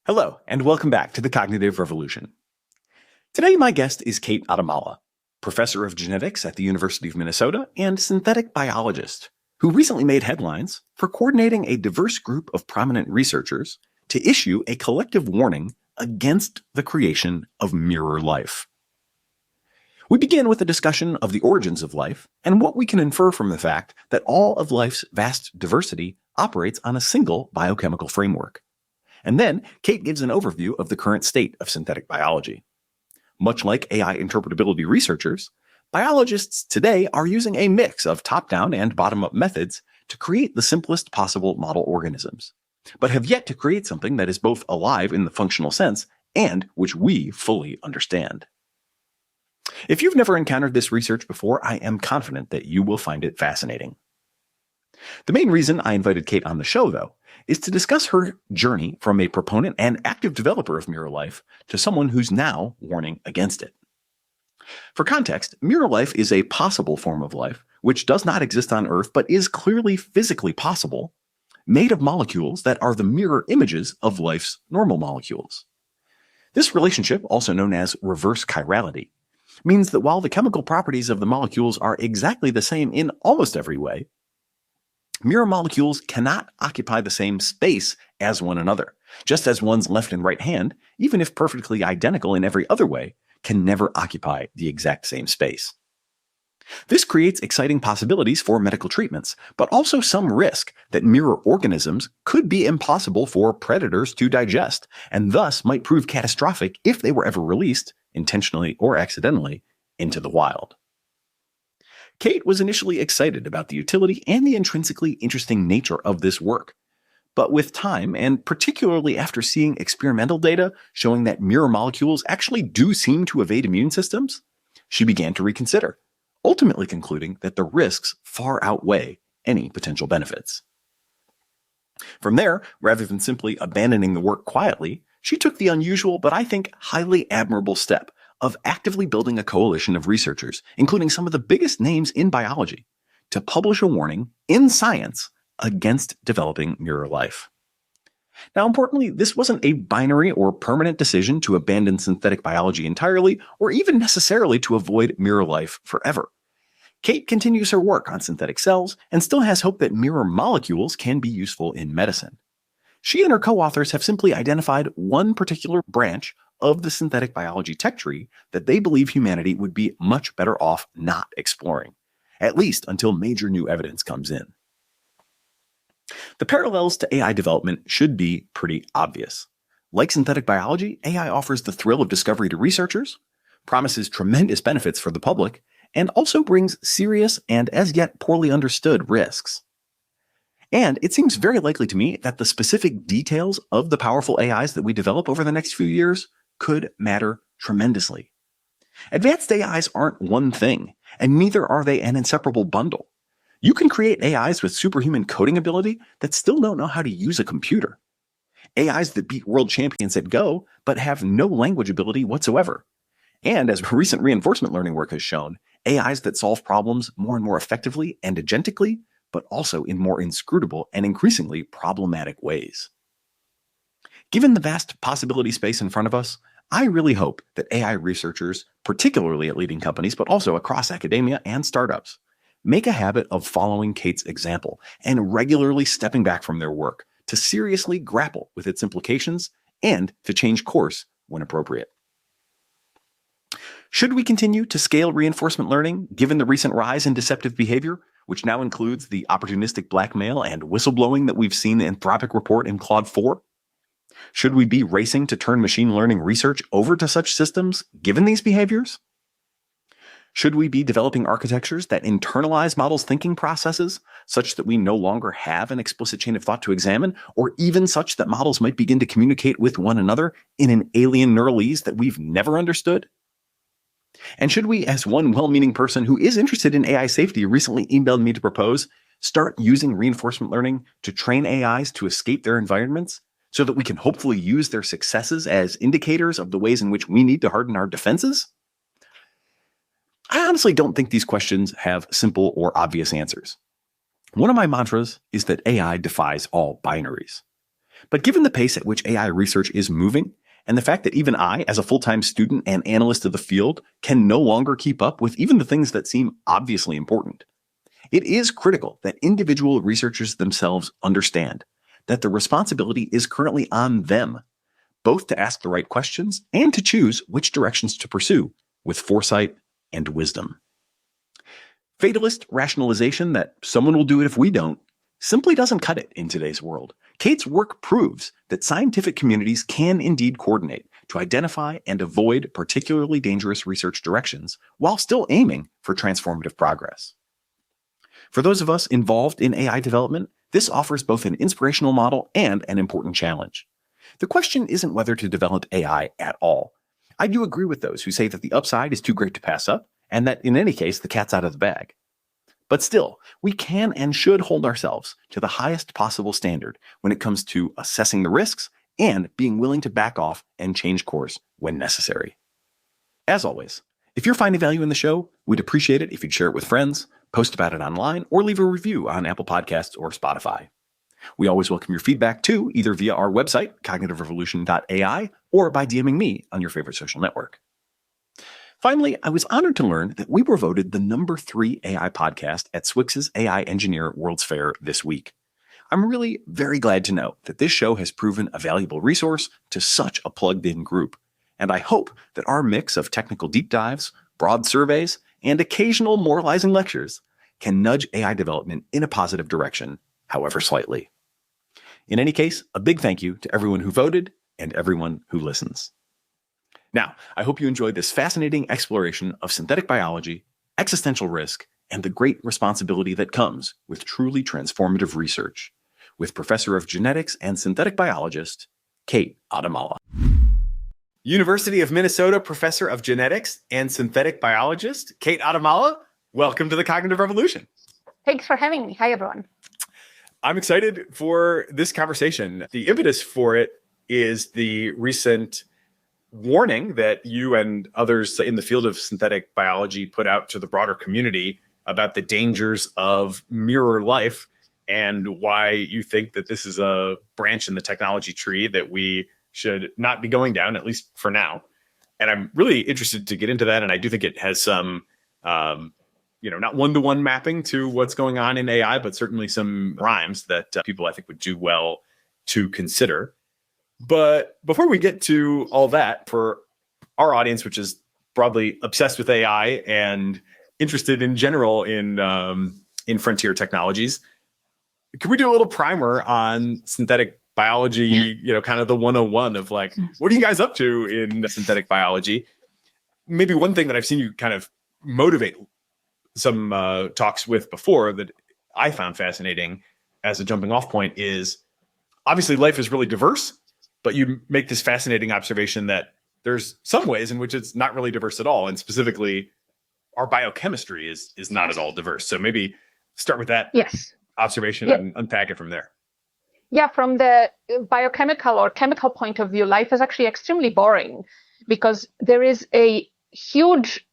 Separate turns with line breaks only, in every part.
Hello, and welcome back to the Cognitive Revolution. Today, my guest is Kate Adamala, professor of genetics at the University of Minnesota and synthetic biologist, who recently made headlines for coordinating a diverse group of prominent researchers to issue a collective warning against the creation of mirror life. We begin with a discussion of the origins of life and what we can infer from the fact that all of life's vast diversity operates on a single biochemical framework. And then Kate gives an overview of the current state of synthetic biology. Much like AI interpretability researchers, biologists today are using a mix of top-down and bottom-up methods to create the simplest possible model organisms, but have yet to create something that is both alive in the functional sense and which we fully understand. If you've never encountered this research before, I am confident that you will find it fascinating. The main reason I invited Kate on the show, though, is to discuss her journey from a proponent and active developer of mirror life to someone who's now warning against it. For context, mirror life is a possible form of life which does not exist on Earth but is clearly physically possible, made of molecules that are the mirror images of life's normal molecules. This relationship, also known as reverse chirality, means that while the chemical properties of the molecules are exactly the same in almost every way, mirror molecules cannot occupy the same space as one another, just as one's left and right hand, even if perfectly identical in every other way, can never occupy the exact same space. This creates exciting possibilities for medical treatments, but also some risk that mirror organisms could be impossible for predators to digest, and thus might prove catastrophic if they were ever released, intentionally or accidentally, into the wild. Kate was initially excited about the utility and the intrinsically interesting nature of this work. But with time, and particularly after seeing experimental data showing that mirror molecules actually do seem to evade immune systems, she began to reconsider, ultimately concluding that the risks far outweigh any potential benefits. From there, rather than simply abandoning the work quietly, she took the unusual but I think highly admirable step of actively building a coalition of researchers, including some of the biggest names in biology, to publish a warning in Science against developing mirror life. Now, importantly, this wasn't a binary or permanent decision to abandon synthetic biology entirely, or even necessarily to avoid mirror life forever. Kate continues her work on synthetic cells and still has hope that mirror molecules can be useful in medicine. She and her co-authors have simply identified one particular branch of the synthetic biology tech tree that they believe humanity would be much better off not exploring, at least until major new evidence comes in. The parallels to AI development should be pretty obvious. Like synthetic biology, AI offers the thrill of discovery to researchers, promises tremendous benefits for the public, and also brings serious and as yet poorly understood risks. And it seems very likely to me that the specific details of the powerful AIs that we develop over the next few years could matter tremendously. Advanced AIs aren't one thing, and neither are they an inseparable bundle. You can create AIs with superhuman coding ability that still don't know how to use a computer. AIs that beat world champions at Go, but have no language ability whatsoever. And as recent reinforcement learning work has shown, AIs that solve problems more and more effectively and agentically, but also in more inscrutable and increasingly problematic ways. Given the vast possibility space in front of us, I really hope that AI researchers, particularly at leading companies, but also across academia and startups, make a habit of following Kate's example and regularly stepping back from their work to seriously grapple with its implications and to change course when appropriate. Should we continue to scale reinforcement learning, given the recent rise in deceptive behavior, which now includes the opportunistic blackmail and whistleblowing that we've seen the Anthropic report in Claude 4? Should we be racing to turn machine learning research over to such systems, given these behaviors? Should we be developing architectures that internalize models' thinking processes, such that we no longer have an explicit chain of thought to examine, or even such that models might begin to communicate with one another in an alien neuralese that we've never understood? And should we, as one well-meaning person who is interested in AI safety recently emailed me to propose, start using reinforcement learning to train AIs to escape their environments so that we can hopefully use their successes as indicators of the ways in which we need to harden our defenses? I honestly don't think these questions have simple or obvious answers. One of my mantras is that AI defies all binaries. But given the pace at which AI research is moving, and the fact that even I, as a full-time student and analyst of the field, can no longer keep up with even the things that seem obviously important, it is critical that individual researchers themselves understand that the responsibility is currently on them, both to ask the right questions and to choose which directions to pursue with foresight and wisdom. Fatalist rationalization that someone will do it if we don't simply doesn't cut it in today's world. Kate's work proves that scientific communities can indeed coordinate to identify and avoid particularly dangerous research directions while still aiming for transformative progress. For those of us involved in AI development, this offers both an inspirational model and an important challenge. The question isn't whether to develop AI at all. I do agree with those who say that the upside is too great to pass up, and that in any case, the cat's out of the bag. But still, we can and should hold ourselves to the highest possible standard when it comes to assessing the risks and being willing to back off and change course when necessary. As always, if you're finding value in the show, we'd appreciate it if you'd share it with friends, post about it online, or leave a review on Apple Podcasts or Spotify. We always welcome your feedback too, either via our website, cognitiverevolution.ai, or by DMing me on your favorite social network. Finally, I was honored to learn that we were voted the #3 AI podcast at Swix's AI Engineer World's Fair this week. I'm really very glad to know that this show has proven a valuable resource to such a plugged-in group, and I hope that our mix of technical deep dives, broad surveys, and occasional moralizing lectures can nudge AI development in a positive direction, however slightly. In any case, a big thank you to everyone who voted and everyone who listens. Now, I hope you enjoyed this fascinating exploration of synthetic biology, existential risk, and the great responsibility that comes with truly transformative research with Professor of Genetics and Synthetic Biologist, Kate Adamala. University of Minnesota Professor of Genetics and Synthetic Biologist, Kate Adamala, welcome to the Cognitive Revolution.
Thanks for having me. Hi, everyone.
I'm excited for this conversation. The impetus for it is the recent warning that you and others in the field of synthetic biology put out to the broader community about the dangers of mirror life and why you think that this is a branch in the technology tree that we should not be going down, at least for now. And I'm really interested to get into that. And I do think it has some, not one-to-one mapping to what's going on in AI, but certainly some rhymes that people I think would do well to consider. But before we get to all that, for our audience, which is broadly obsessed with AI and interested in general in frontier technologies, can we do a little primer on synthetic biology, kind of the 101 of like, what are you guys up to in synthetic biology? Maybe one thing that I've seen you kind of motivate some talks with before that I found fascinating as a jumping off point is obviously life is really diverse, but you make this fascinating observation that there's some ways in which it's not really diverse at all. And specifically, our biochemistry is not at all diverse. So maybe start with that observation and unpack it from there.
Yeah, from the biochemical or chemical point of view, life is actually extremely boring because there is a huge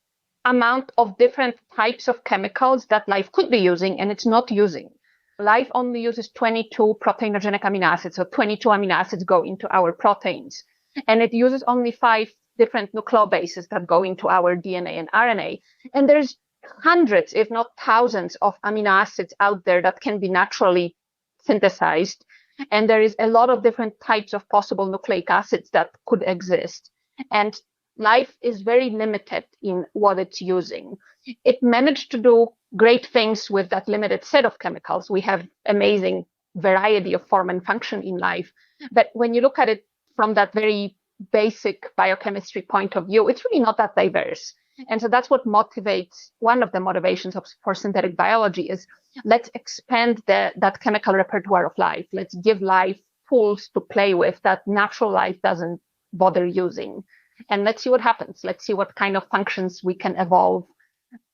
amount of different types of chemicals that life could be using and it's not using. Life only uses 22 proteinogenic amino acids, so 22 amino acids go into our proteins. And it uses only 5 different nucleobases that go into our DNA and RNA. And there's hundreds, if not thousands, of amino acids out there that can be naturally synthesized. And there is a lot of different types of possible nucleic acids that could exist. And life is very limited in what it's using. It managed to do great things with that limited set of chemicals. We have amazing variety of form and function in life. But when you look at it from that very basic biochemistry point of view, it's really not that diverse. And so that's what motivates, one of the motivations for synthetic biology is let's expand that chemical repertoire of life. Let's give life tools to play with that natural life doesn't bother using. And let's see what happens. Let's see what kind of functions we can evolve,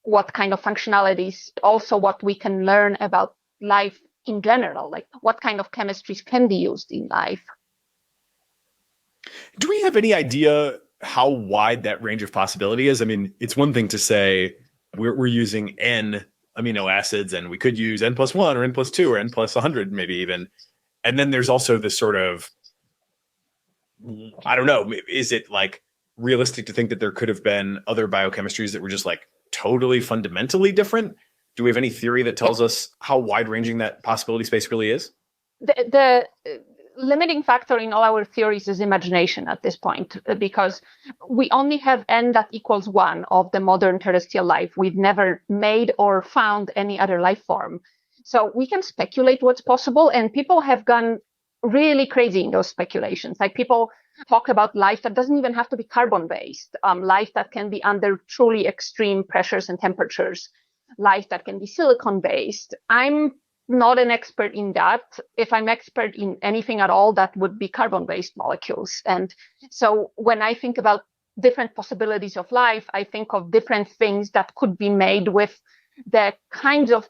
what kind of functionalities, also what we can learn about life in general, like what kind of chemistries can be used in life.
Do we have any idea how wide that range of possibility is? I mean, it's one thing to say we're using N amino acids and we could use N+1 or N+2 or N+100 maybe even. And then there's also this sort of, I don't know, is it like realistic to think that there could have been other biochemistries that were just like totally fundamentally different? Do we have any theory that tells us how wide-ranging that possibility space really is?
The limiting factor in all our theories is imagination at this point, because we only have n that equals 1 of the modern terrestrial life. We've never made or found any other life form. So we can speculate what's possible, and people have gone really crazy in those speculations. Like, people talk about life that doesn't even have to be carbon-based, life that can be under truly extreme pressures and temperatures, life that can be silicon-based. I'm not an expert in that. If I'm expert in anything at all, that would be carbon-based molecules. And so when I think about different possibilities of life, I think of different things that could be made with the kinds of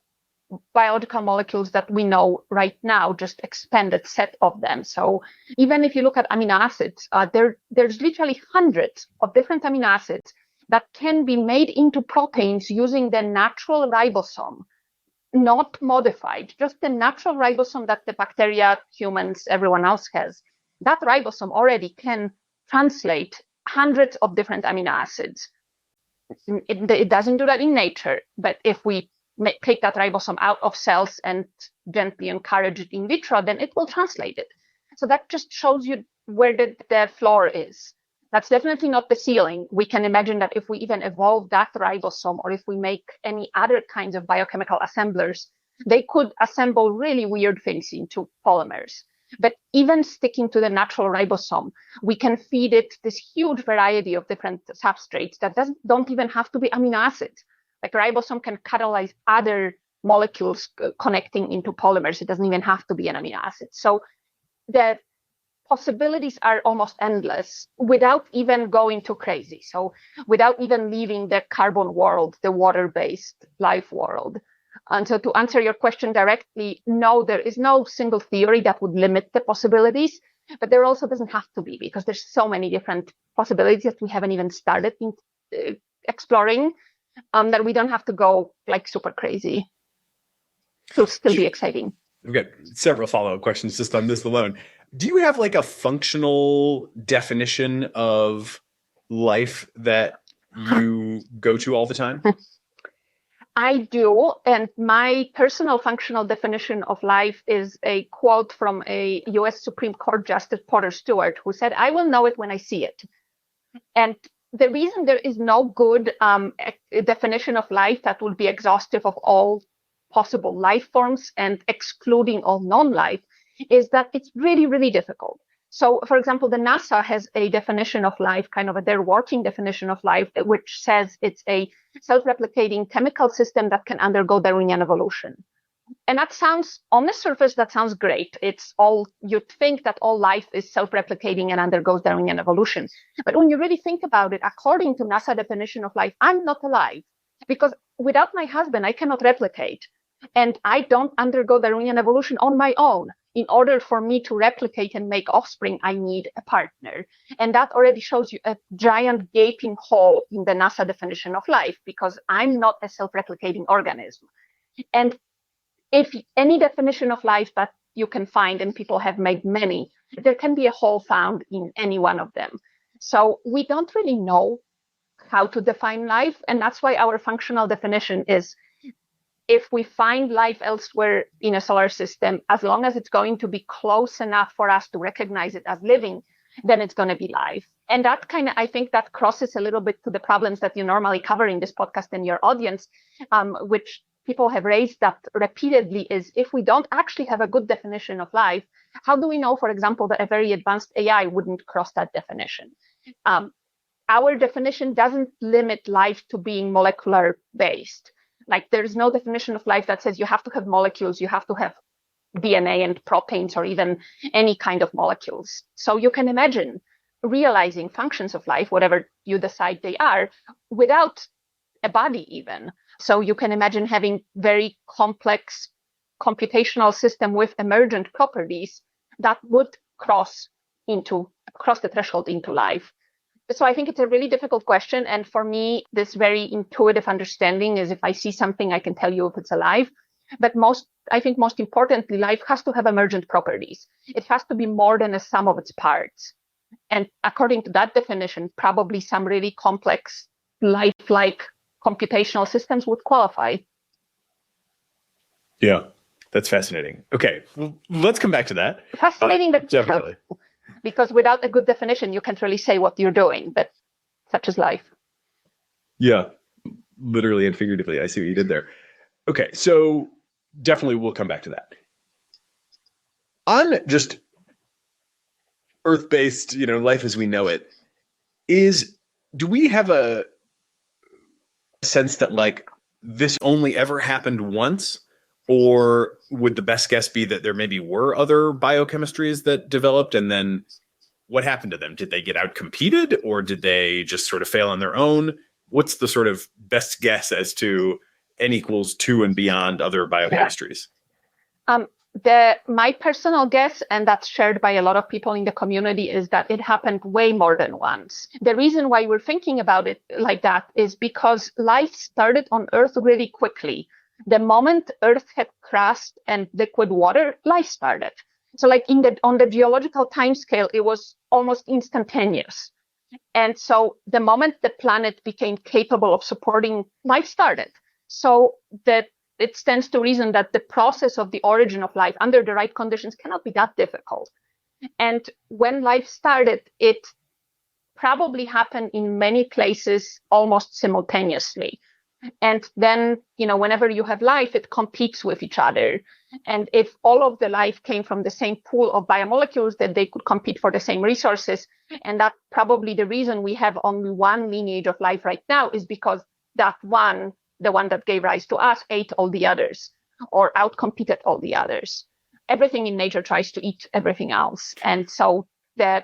biological molecules that we know right now, just expanded set of them. So even if you look at amino acids, there's literally hundreds of different amino acids that can be made into proteins using the natural ribosome, not modified, just the natural ribosome that the bacteria, humans, everyone else has. That ribosome already can translate hundreds of different amino acids. It doesn't do that in nature, but if we take that ribosome out of cells and gently encourage it in vitro, then it will translate it. So that just shows you where the floor is. That's definitely not the ceiling. We can imagine that if we even evolve that ribosome, or if we make any other kinds of biochemical assemblers, they could assemble really weird things into polymers. But even sticking to the natural ribosome, we can feed it this huge variety of different substrates that don't even have to be amino acids. Like, ribosome can catalyze other molecules connecting into polymers. It doesn't even have to be an amino acid. So the possibilities are almost endless without even going too crazy. So without even leaving the carbon world, the water-based life world. And so to answer your question directly, no, there is no single theory that would limit the possibilities, but there also doesn't have to be, because there's so many different possibilities that we haven't even started exploring, that we don't have to go like super crazy to still be exciting.
We've got several follow-up questions just on this alone. Do you have like a functional definition of life that you go to all the time?
I do. And my personal functional definition of life is a quote from a US Supreme Court Justice Porter Stewart, who said, "I will know it when I see it." And the reason there is no good definition of life that would be exhaustive of all possible life forms and excluding all non-life is that it's really, really difficult. So, for example, the NASA has a definition of life, kind of their working definition of life, which says it's a self-replicating chemical system that can undergo Darwinian evolution. And that sounds, on the surface, that sounds great. It's all, you'd think that all life is self-replicating and undergoes Darwinian evolution. But when you really think about it, according to NASA definition of life, I'm not alive, because without my husband, I cannot replicate. And I don't undergo Darwinian evolution on my own. In order for me to replicate and make offspring, I need a partner. And that already shows you a giant gaping hole in the NASA definition of life, because I'm not a self-replicating organism. And if any definition of life that you can find, and people have made many, there can be a hole found in any one of them. So we don't really know how to define life. And that's why our functional definition is, if we find life elsewhere in a solar system, as long as it's going to be close enough for us to recognize it as living, then it's going to be life. And that kind of, I think that crosses a little bit to the problems that you normally cover in this podcast and your audience, which people have raised that repeatedly, is if we don't actually have a good definition of life, how do we know, for example, that a very advanced AI wouldn't cross that definition? Our definition doesn't limit life to being molecular based. Like, there's no definition of life that says you have to have molecules, you have to have DNA and proteins, or even any kind of molecules. So you can imagine realizing functions of life, whatever you decide they are, without a body even. So you can imagine having very complex computational system with emergent properties that would cross the threshold into life. So I think it's a really difficult question. And for me, this very intuitive understanding is, if I see something, I can tell you if it's alive. But I think most importantly, life has to have emergent properties. It has to be more than a sum of its parts. And according to that definition, probably some really complex, lifelike computational systems would qualify.
Yeah, that's fascinating. Okay, well, let's come back to that.
Fascinating, but
definitely.
Because without a good definition, you can't really say what you're doing, but such is life.
Yeah, literally and figuratively. I see what you did there. Okay, so definitely we'll come back to that. On just Earth-based, life as we know it, do we have a sense that like this only ever happened once? Or would the best guess be that there maybe were other biochemistries that developed, and then what happened to them? Did they get out-competed, or did they just sort of fail on their own? What's the sort of best guess as to N equals 2 and beyond other biochemistries?
My personal guess, and that's shared by a lot of people in the community, is that it happened way more than once. The reason why we're thinking about it like that is because life started on Earth really quickly. The moment Earth had crust and liquid water, life started. So like on the geological timescale, it was almost instantaneous. And so the moment the planet became capable of supporting, life started. So that it stands to reason that the process of the origin of life under the right conditions cannot be that difficult. And when life started, it probably happened in many places almost simultaneously. And then, whenever you have life, it competes with each other. And if all of the life came from the same pool of biomolecules, then they could compete for the same resources. And that's probably the reason we have only one lineage of life right now, is because that one, the one that gave rise to us, ate all the others or outcompeted all the others. Everything in nature tries to eat everything else. And so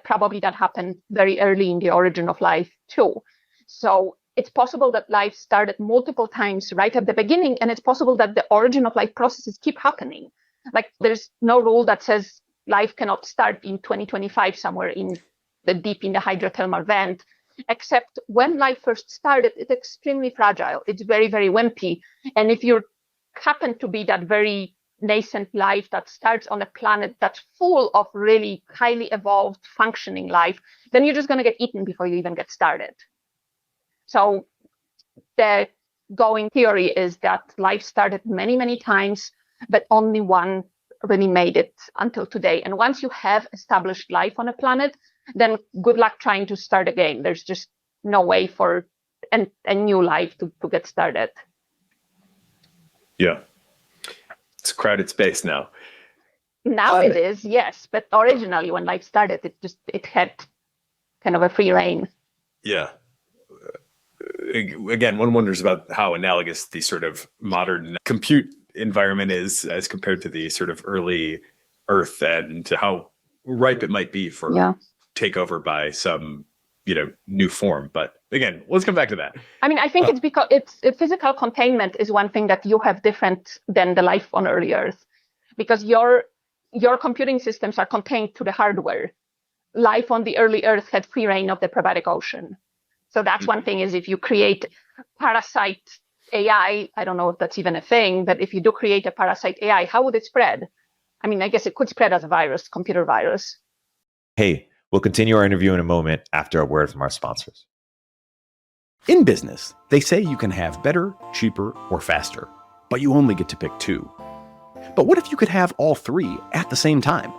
probably that happened very early in the origin of life too. So it's possible that life started multiple times right at the beginning, and it's possible that the origin of life processes keep happening. Like there's no rule that says life cannot start in 2025 somewhere deep in the hydrothermal vent, except when life first started, it's extremely fragile. It's very, very wimpy. And if you happen to be that very nascent life that starts on a planet that's full of really highly evolved functioning life, then you're just going to get eaten before you even get started. So the going theory is that life started many, many times, but only one really made it until today. And once you have established life on a planet, then good luck trying to start again. There's just no way for a new life to get started.
Yeah. It's a crowded space now.
Now it is, yes. But originally when life started, it had kind of a free reign.
Yeah. Again, one wonders about how analogous the sort of modern compute environment is as compared to the sort of early Earth, and to how ripe it might be for takeover by some, new form. But again, let's come back to that.
I mean, I think it's because physical containment is one thing that you have different than the life on early Earth, because your computing systems are contained to the hardware. Life on the early Earth had free reign of the probiotic ocean. So that's one thing, is if you create parasite AI, I don't know if that's even a thing, but if you do create a parasite AI, how would it spread? I mean, I guess it could spread as a virus, computer virus.
Hey, we'll continue our interview in a moment after a word from our sponsors.
In business, they say you can have better, cheaper, or faster, but you only get to pick two. But what if you could have all three at the same time?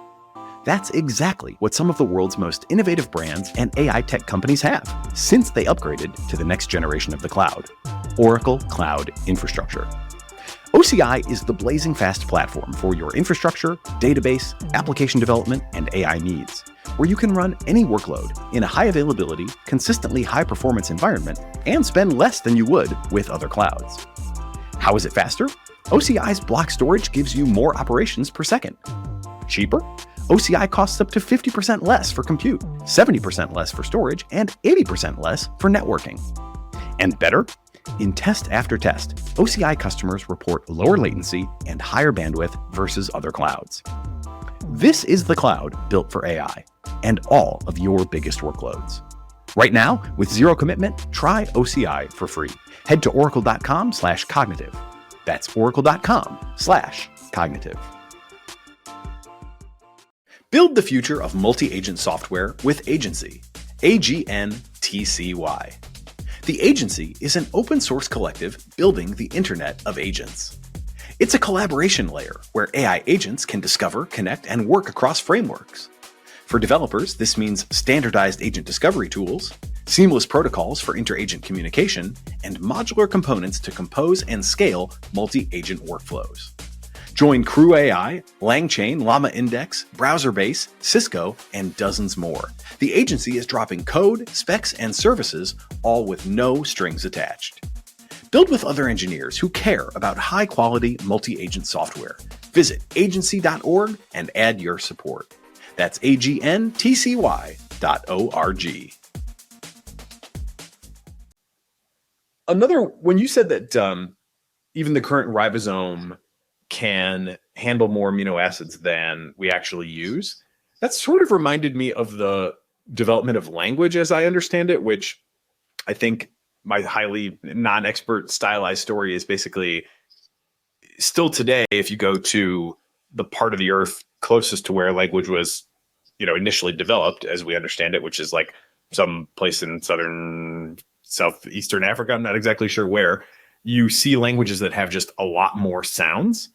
That's exactly what some of the world's most innovative brands and AI tech companies have since they upgraded to the next generation of the cloud, Oracle Cloud Infrastructure. OCI is the blazing fast platform for your infrastructure, database, application development, and AI needs, where you can run any workload in a high availability, consistently high performance environment and spend less than you would with other clouds. How is it faster? OCI's block storage gives you more operations per second. Cheaper? OCI costs up to 50% less for compute, 70% less for storage, and 80% less for networking. And better? In test after test, OCI customers report lower latency and higher bandwidth versus other clouds. This is the cloud built for AI and all of your biggest workloads. Right now, with zero commitment, try OCI for free. Head to oracle.com/cognitive. That's oracle.com/cognitive. Build the future of multi-agent software with AGNTCY, AGNTCY. The AGNTCY is an open source collective building the Internet of Agents. It's a collaboration layer where AI agents can discover, connect, and work across frameworks. For developers, this means standardized agent discovery tools, seamless protocols for inter-agent communication, and modular components to compose and scale multi-agent workflows. Join Crew AI, LangChain, Llama Index, BrowserBase, Cisco, and dozens more. The AGNTCY is dropping code, specs, and services, all with no strings attached. Build with other engineers who care about high-quality multi-agent software. Visit agency.org and add your support. That's AGNTCY.org. When you said that even the current ribosome can handle more amino acids than we actually use, that sort of reminded me of the development of language as I understand it, which I think my highly non-expert stylized story is basically still today, if you go to the part of the earth closest to where language was, initially developed as we understand it, which is like some place in southeastern Africa, I'm not exactly sure where, you see languages that have just a lot more sounds.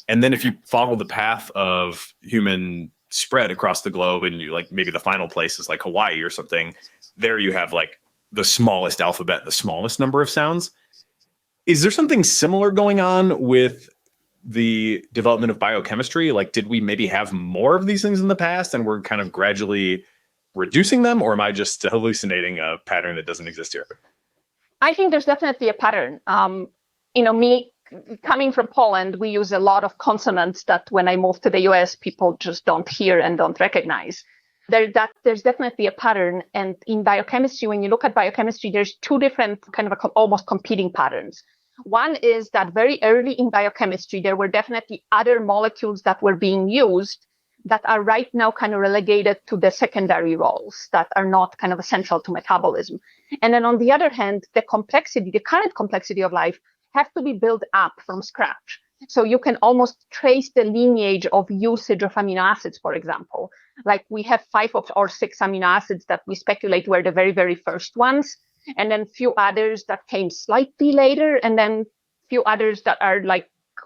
And then if you follow the path of human spread across the globe and you maybe the final place is like Hawaii or something, there you have the smallest alphabet, the smallest number of sounds. Is there something similar going on with the development of biochemistry? Did we maybe have more of these things in the past and we're kind of gradually reducing them? Or am I just hallucinating a pattern that doesn't exist here?
I think there's definitely a pattern. Me coming from Poland, we use a lot of consonants that when I moved to the US, people just don't hear and don't recognize. There's definitely a pattern. And in biochemistry, when you look at biochemistry, there's two different kind of almost competing patterns. One is that very early in biochemistry, there were definitely other molecules that were being used that are right now kind of relegated to the secondary roles that are not kind of essential to metabolism. And then on the other hand, the current complexity of life have to be built up from scratch. So you can almost trace the lineage of usage of amino acids, for example. We have 5 or 6 amino acids that we speculate were the very, very first ones, and then few others that came slightly later, and then few others that are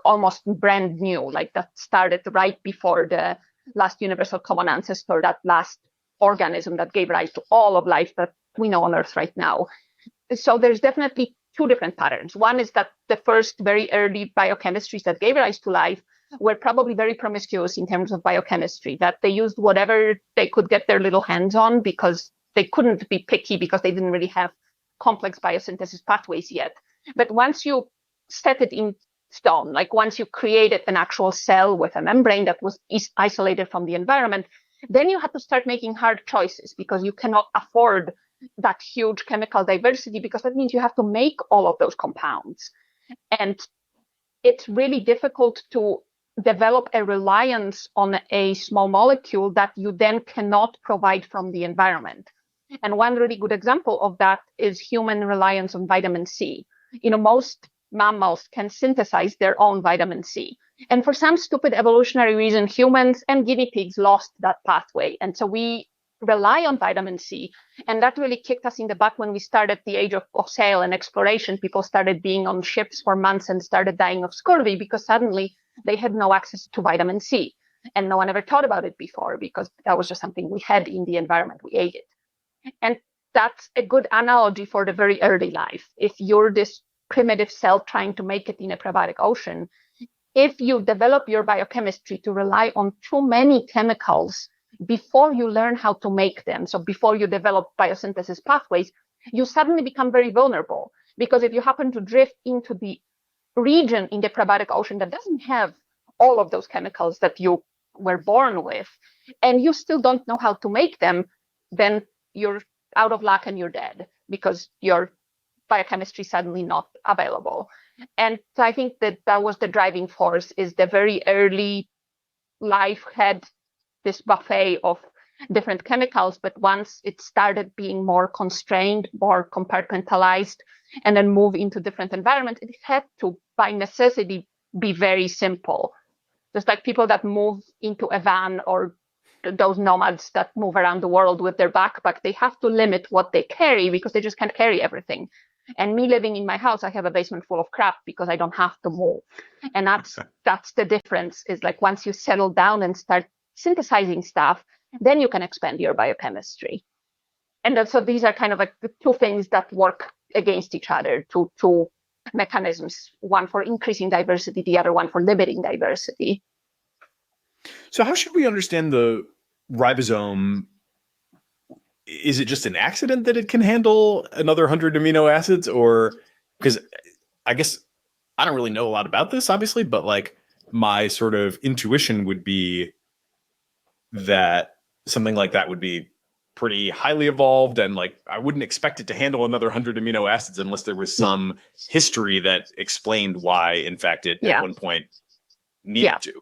almost brand new, that started right before the last universal common ancestor, that last organism that gave rise to all of life that we know on Earth right now. So there's definitely two different patterns. One is that the first very early biochemistries that gave rise to life were probably very promiscuous in terms of biochemistry, that they used whatever they could get their little hands on because they couldn't be picky because they didn't really have complex biosynthesis pathways yet. But once you set it in stone, once you created an actual cell with a membrane that was isolated from the environment, then you had to start making hard choices because you cannot afford that huge chemical diversity, because that means you have to make all of those compounds. And it's really difficult to develop a reliance on a small molecule that you then cannot provide from the environment. And one really good example of that is human reliance on vitamin C. Most mammals can synthesize their own vitamin C. And for some stupid evolutionary reason, humans and guinea pigs lost that pathway. And so we rely on vitamin C. And that really kicked us in the butt when we started the age of sail and exploration. People started being on ships for months and started dying of scurvy because suddenly they had no access to vitamin C. And no one ever thought about it before because that was just something we had in the environment. We ate it. And that's a good analogy for the very early life. If you're this primitive cell trying to make it in a probiotic ocean, if you develop your biochemistry to rely on too many chemicals before you learn how to make them, so before you develop biosynthesis pathways, you suddenly become very vulnerable. Because if you happen to drift into the region in the probiotic ocean that doesn't have all of those chemicals that you were born with, and you still don't know how to make them, then you're out of luck and you're dead because your biochemistry is suddenly not available. And so I think that was the driving force, is the very early life had this buffet of different chemicals, but once it started being more constrained, more compartmentalized, and then move into different environments, it had to by necessity be very simple. Just like people that move into a van or those nomads that move around the world with their backpack, they have to limit what they carry because they just can't carry everything. And me living in my house, I have a basement full of crap because I don't have to move. And that's the difference, is like once you settle down and start synthesizing stuff, then you can expand your biochemistry. And so these are kind of like the two things that work against each other, two mechanisms, one for increasing diversity, the other one for limiting diversity.
So how should we understand the ribosome? Is it just an accident that it can handle another 100 amino acids? Or because I guess I don't really know a lot about this, obviously, but like my sort of intuition would be that something like that would be pretty highly evolved, and like I wouldn't expect it to handle another 100 amino acids unless there was some history that explained why, in fact, it at one point needed to.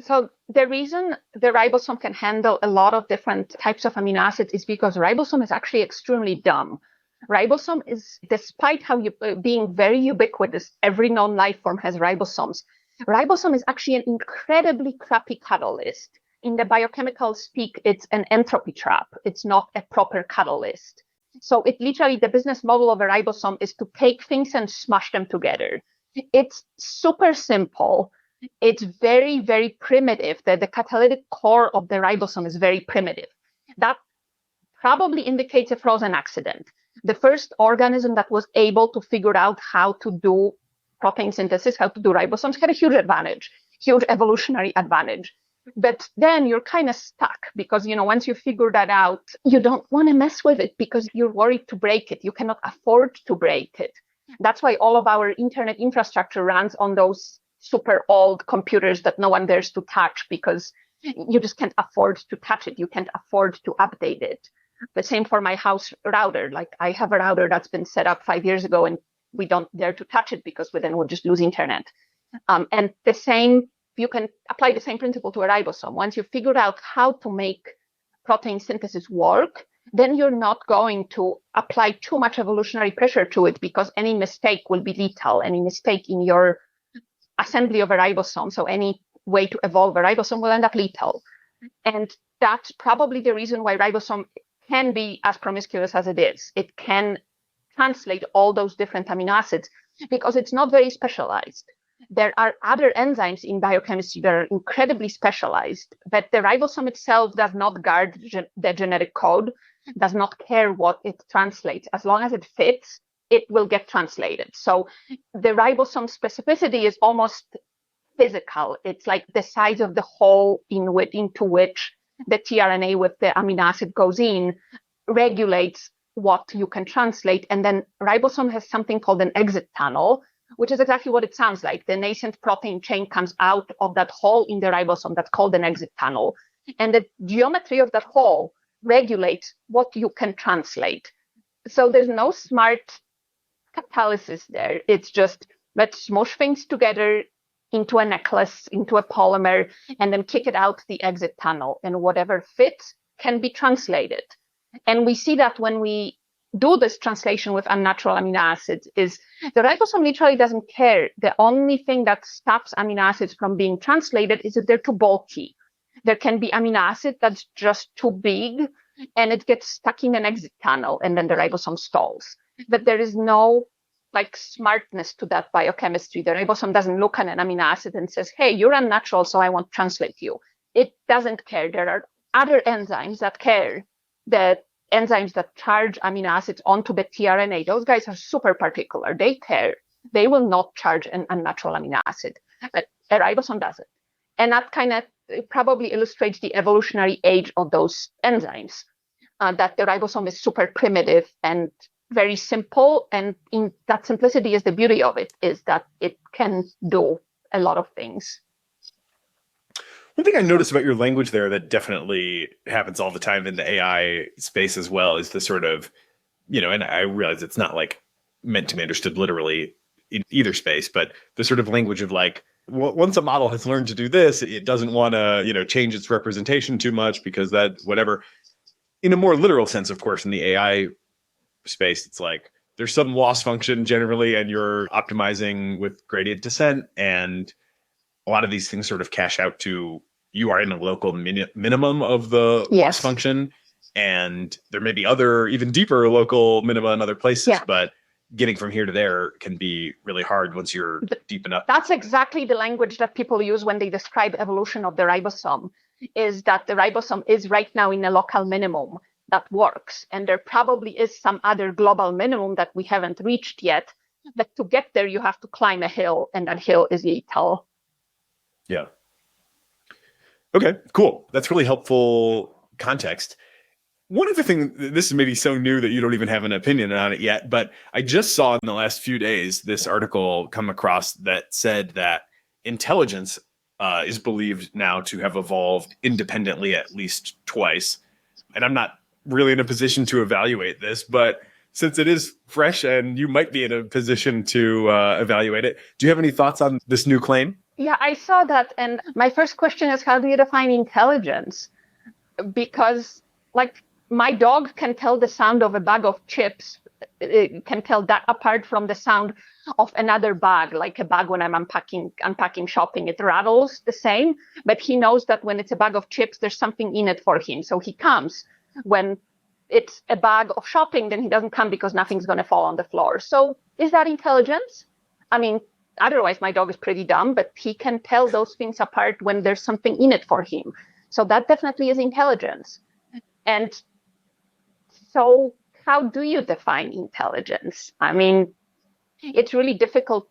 So the reason the ribosome can handle a lot of different types of amino acids is because ribosome is actually extremely dumb. Ribosome is, despite being very ubiquitous, every known life form has ribosomes. Ribosome is actually an incredibly crappy catalyst. In the biochemical speak, it's an entropy trap. It's not a proper catalyst. So it literally, the business model of a ribosome is to take things and smash them together. It's super simple. It's very, very primitive. The catalytic core of the ribosome is very primitive. That probably indicates a frozen accident. The first organism that was able to figure out how to do protein synthesis, how to do ribosomes, had a huge advantage, huge evolutionary advantage. But then you're kind of stuck because, once you figure that out, you don't want to mess with it because you're worried to break it. You cannot afford to break it. That's why all of our internet infrastructure runs on those super old computers that no one dares to touch because you just can't afford to touch it. You can't afford to update it. The same for my house router. Like I have a router that's been set up 5 years ago and we don't dare to touch it because then we'll just lose internet. And the same, you can apply the same principle to a ribosome. Once you figure out how to make protein synthesis work, then you're not going to apply too much evolutionary pressure to it because any mistake will be lethal. Any mistake in your assembly of a ribosome, so any way to evolve a ribosome, will end up lethal. And that's probably the reason why ribosome can be as promiscuous as it is. It can translate all those different amino acids because it's not very specialized. There are other enzymes in biochemistry that are incredibly specialized, but the ribosome itself does not guard the genetic code, does not care what it translates. As long as it fits, it will get translated. So the ribosome specificity is almost physical. It's like the size of the hole into which the tRNA with the amino acid goes in regulates what you can translate. And then ribosome has something called an exit tunnel, which is exactly what it sounds like. The nascent protein chain comes out of that hole in the ribosome that's called an exit tunnel. And the geometry of that hole regulates what you can translate. So there's no smart catalysis there. It's just let's smush things together into a necklace, into a polymer, and then kick it out the exit tunnel. And whatever fits can be translated. And we see that when we do this translation with unnatural amino acids is the ribosome literally doesn't care. The only thing that stops amino acids from being translated is if they're too bulky. There can be amino acid that's just too big and it gets stuck in an exit tunnel and then the ribosome stalls. But there is no smartness to that biochemistry. The ribosome doesn't look at an amino acid and says, hey, you're unnatural, so I won't translate you. It doesn't care. There are other enzymes that care. The enzymes that charge amino acids onto the tRNA, those guys are super particular. They care. They will not charge an unnatural amino acid, but a ribosome doesn't. And that kind of probably illustrates the evolutionary age of those enzymes, that the ribosome is super primitive and very simple. And in that simplicity is the beauty of it, is that it can do a lot of things.
One thing I noticed about your language there that definitely happens all the time in the AI space as well is the sort of, and I realize it's not meant to be understood literally in either space, but the sort of language of once a model has learned to do this, it doesn't want to, change its representation too much because that whatever. In a more literal sense, of course, in the AI space, it's there's some loss function generally, and you're optimizing with gradient descent, and a lot of these things sort of cash out to you are in a local minimum of the loss function, and there may be other even deeper local minima in other places, but getting from here to there can be really hard once you're deep enough.
That's exactly the language that people use when they describe evolution of the ribosome, is that the ribosome is right now in a local minimum that works. And there probably is some other global minimum that we haven't reached yet. But to get there, you have to climb a hill, and that hill is lethal.
Yeah. Okay, cool. That's really helpful context. One other thing, this is maybe so new that you don't even have an opinion on it yet, but I just saw in the last few days this article come across that said that intelligence is believed now to have evolved independently at least twice. And I'm not really in a position to evaluate this, but since it is fresh and you might be in a position to evaluate it, do you have any thoughts on this new claim?
Yeah, I saw that. And my first question is, how do you define intelligence? Because, like, my dog can tell the sound of a bag of chips, can tell that apart from the sound of another bag, like a bag when I'm unpacking shopping. It rattles the same, but he knows that when it's a bag of chips, there's something in it for him. So he comes. When it's a bag of shopping, then he doesn't come because nothing's going to fall on the floor. So is that intelligence? I mean, otherwise my dog is pretty dumb, but he can tell those things apart when there's something in it for him. So that definitely is intelligence. And so how do you define intelligence? I mean, it's really difficult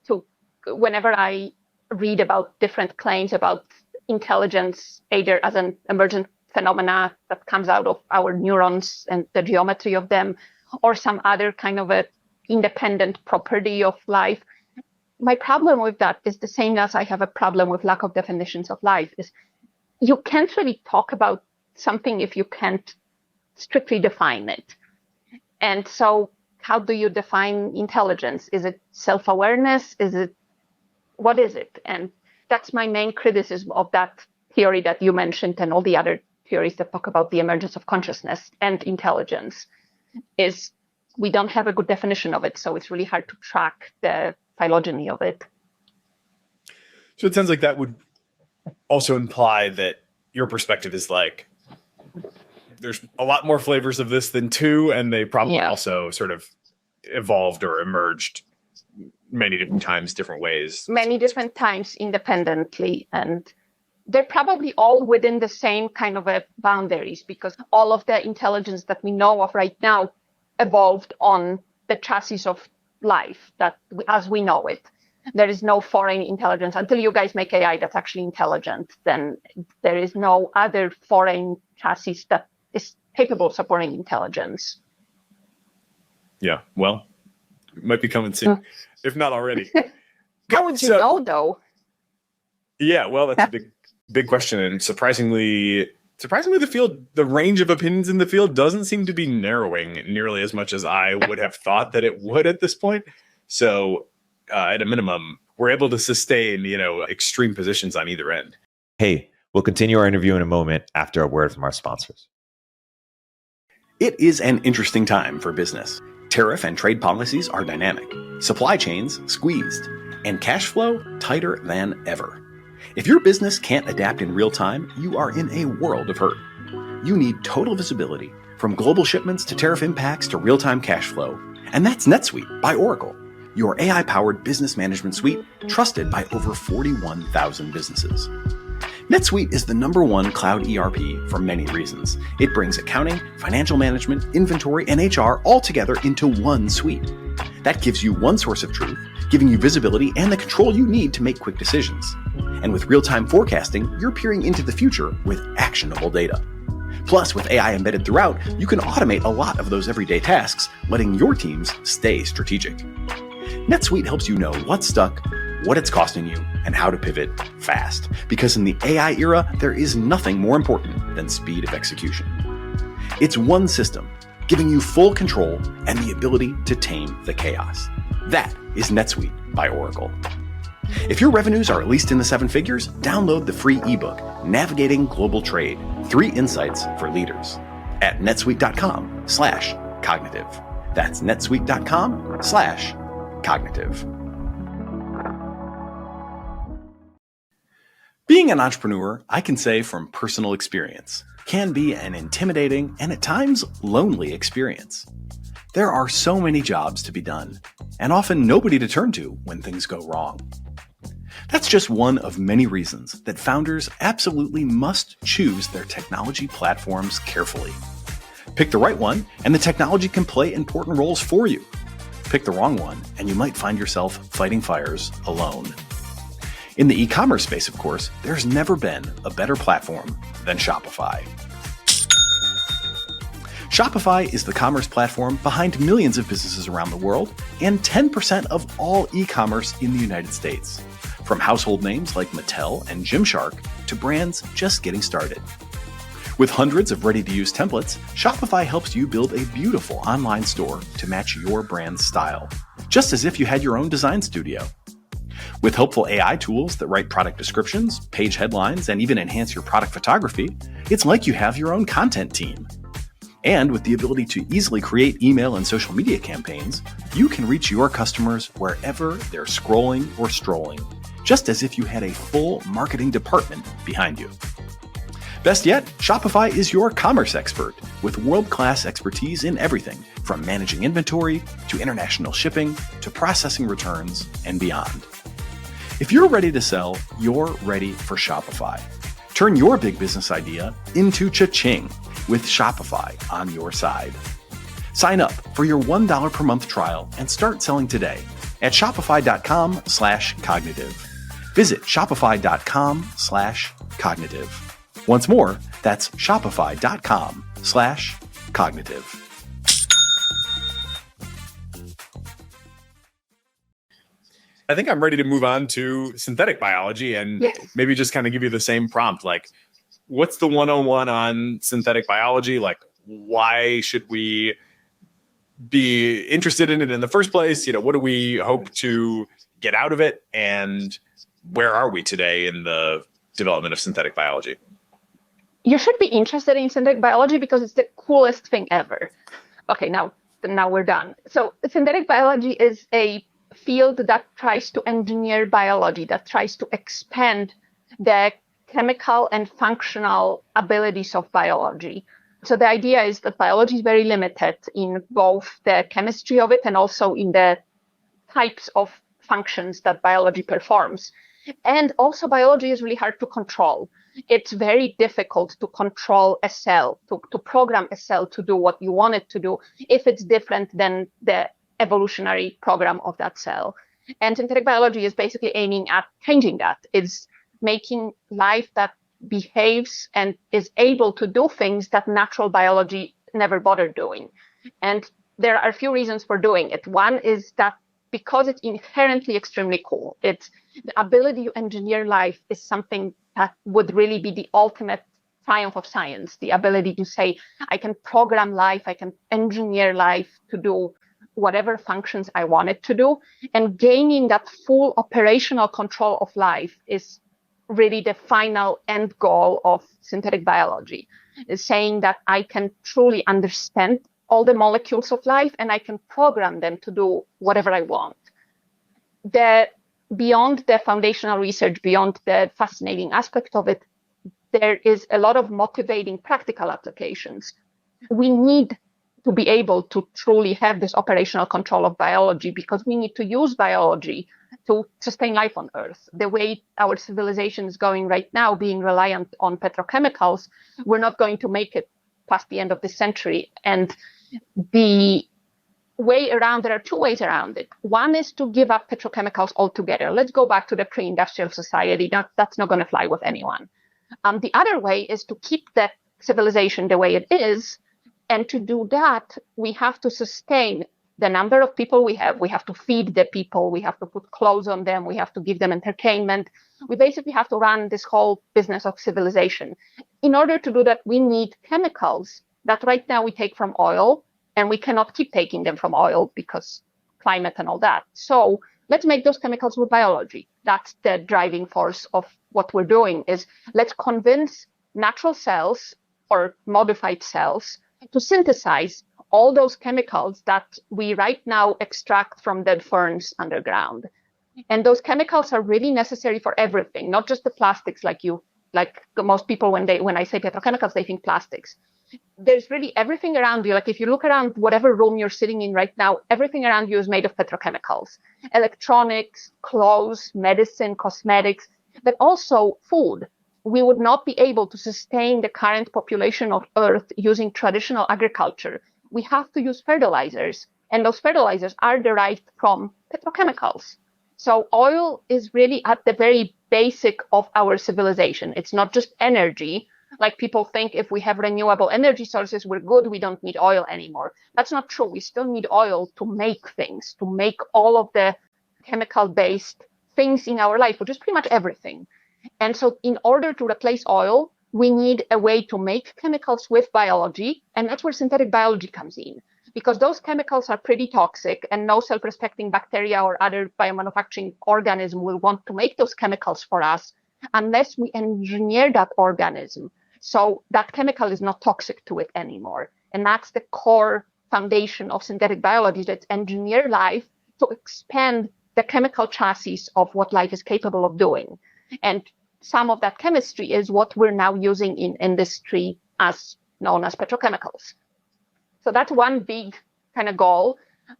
whenever I read about different claims about intelligence, either as an emergent phenomena that comes out of our neurons and the geometry of them, or some other kind of a independent property of life. My problem with that is the same as I have a problem with lack of definitions of life, is you can't really talk about something if you can't strictly define it. And so how do you define intelligence? Is it self-awareness? What is it? And that's my main criticism of that theory that you mentioned and all the other theories that talk about the emergence of consciousness and intelligence, is we don't have a good definition of it. So it's really hard to track the phylogeny of it.
So it sounds like that would also imply that your perspective is like, there's a lot more flavors of this than two, and they probably also sort of evolved or emerged many different times, different ways.
Many different times independently, and they're probably all within the same kind of boundaries, because all of the intelligence that we know of right now evolved on the chassis of life that as we know it. There is no foreign intelligence until you guys make AI that's actually intelligent. Then there is no other foreign chassis that is capable of supporting intelligence.
Yeah, well, it might be coming soon, if not already.
How would you know, though?
Yeah, well, that's a big question, and surprisingly, the range of opinions in the field doesn't seem to be narrowing nearly as much as I would have thought that it would at this point. So, at a minimum, we're able to sustain, extreme positions on either end.
Hey, we'll continue our interview in a moment after a word from our sponsors.
It is an interesting time for business. Tariff and trade policies are dynamic, supply chains squeezed, and cash flow tighter than ever. If your business can't adapt in real time, you are in a world of hurt. You need total visibility, from global shipments to tariff impacts to real-time cash flow. And that's NetSuite by Oracle, your AI-powered business management suite trusted by over 41,000 businesses. NetSuite is the #1 cloud ERP for many reasons. It brings accounting, financial management, inventory, and HR all together into one suite. That gives you one source of truth, giving you visibility and the control you need to make quick decisions. And with real-time forecasting, you're peering into the future with actionable data. Plus, with AI embedded throughout, you can automate a lot of those everyday tasks, letting your teams stay strategic. NetSuite helps you know what's stuck, what it's costing you, and how to pivot fast. Because in the AI era, there is nothing more important than speed of execution. It's one system, giving you full control and the ability to tame the chaos. That is NetSuite by Oracle. If your revenues are at least in the 7 figures, download the free ebook, Navigating Global Trade, 3 Insights for Leaders, at netsuite.com/cognitive. That's netsuite.com/cognitive. Being an entrepreneur, I can say from personal experience, can be an intimidating and at times lonely experience. There are so many jobs to be done, and often nobody to turn to when things go wrong. That's just one of many reasons that founders absolutely must choose their technology platforms carefully. Pick the right one, and the technology can play important roles for you. Pick the wrong one, and you might find yourself fighting fires alone. In the e-commerce space, of course, there's never been a better platform than Shopify. Shopify is the commerce platform behind millions of businesses around the world and 10% of all e-commerce in the United States, from household names like Mattel and Gymshark to brands just getting started. With hundreds of ready-to-use templates, Shopify helps you build a beautiful online store to match your brand's style, just as if you had your own design studio. With helpful AI tools that write product descriptions, page headlines, and even enhance your product photography, it's like you have your own content team. And with the ability to easily create email and social media campaigns, you can reach your customers wherever they're scrolling or strolling, just as if you had a full marketing department behind you. Best yet, Shopify is your commerce expert with world-class expertise in everything from managing inventory to international shipping to processing returns and beyond. If you're ready to sell, you're ready for Shopify. Turn your big business idea into cha-ching with Shopify on your side. Sign up for your $1 per month trial and start selling today at shopify.com/cognitive. Visit shopify.com/cognitive. Once more, that's shopify.com/cognitive.
I think I'm ready to move on to synthetic biology and maybe just kind of give you the same prompt. Like, what's the 101 on synthetic biology? Like, why should we be interested in it in the first place? You know, what do we hope to get out of it? And where are we today in the development of synthetic biology?
You should be interested in synthetic biology because it's the coolest thing ever. Okay, now we're done. So synthetic biology is a field that tries to engineer biology, that tries to expand the chemical and functional abilities of biology. So the idea is that biology is very limited in both the chemistry of it and also in the types of functions that biology performs. And also biology is really hard to control. It's very difficult to control a cell, to program a cell to do what you want it to do if it's different than the evolutionary program of that cell. And synthetic biology is basically aiming at changing that. It's making life that behaves and is able to do things that natural biology never bothered doing. And there are a few reasons for doing it. One is that because it's inherently extremely cool, it's the ability to engineer life is something that would really be the ultimate triumph of science. The ability to say, I can program life, I can engineer life to do whatever functions I want it to do. And gaining that full operational control of life is really the final end goal of synthetic biology, is saying that I can truly understand all the molecules of life and I can program them to do whatever I want. Beyond the foundational research, beyond the fascinating aspect of it, there is a lot of motivating practical applications. We need to be able to truly have this operational control of biology because we need to use biology to sustain life on Earth. The way our civilization is going right now, being reliant on petrochemicals, we're not going to make it past the end of this century. And the way around, there are two ways around it. One is to give up petrochemicals altogether. Let's go back to the pre-industrial society. That's not going to fly with anyone. The other way is to keep the civilization the way it is. And to do that, we have to sustain the number of people we have. We have to feed the people. We have to put clothes on them. We have to give them entertainment. We basically have to run this whole business of civilization. In order to do that, we need chemicals that right now we take from oil, and we cannot keep taking them from oil because climate and all that. So let's make those chemicals with biology. That's the driving force of what we're doing, is let's convince natural cells or modified cells to synthesize all those chemicals that we right now extract from dead ferns underground. And those chemicals are really necessary for everything, not just the plastics like most people when I say petrochemicals, they think plastics. There's really everything around you. Like if you look around whatever room you're sitting in right now, everything around you is made of petrochemicals, electronics, clothes, medicine, cosmetics, but also food. We would not be able to sustain the current population of Earth using traditional agriculture. We have to use fertilizers, and those fertilizers are derived from petrochemicals. So oil is really at the very basic of our civilization. It's not just energy. Like people think if we have renewable energy sources, we're good, we don't need oil anymore. That's not true. We still need oil to make things, to make all of the chemical-based things in our life, which is pretty much everything. And so in order to replace oil, we need a way to make chemicals with biology, and that's where synthetic biology comes in. Because those chemicals are pretty toxic, and no self-respecting bacteria or other biomanufacturing organism will want to make those chemicals for us unless we engineer that organism so that chemical is not toxic to it anymore. And that's the core foundation of synthetic biology, that's engineer life to expand the chemical chassis of what life is capable of doing. And some of that chemistry is what we're now using in industry as known as petrochemicals. So that's one big kind of goal.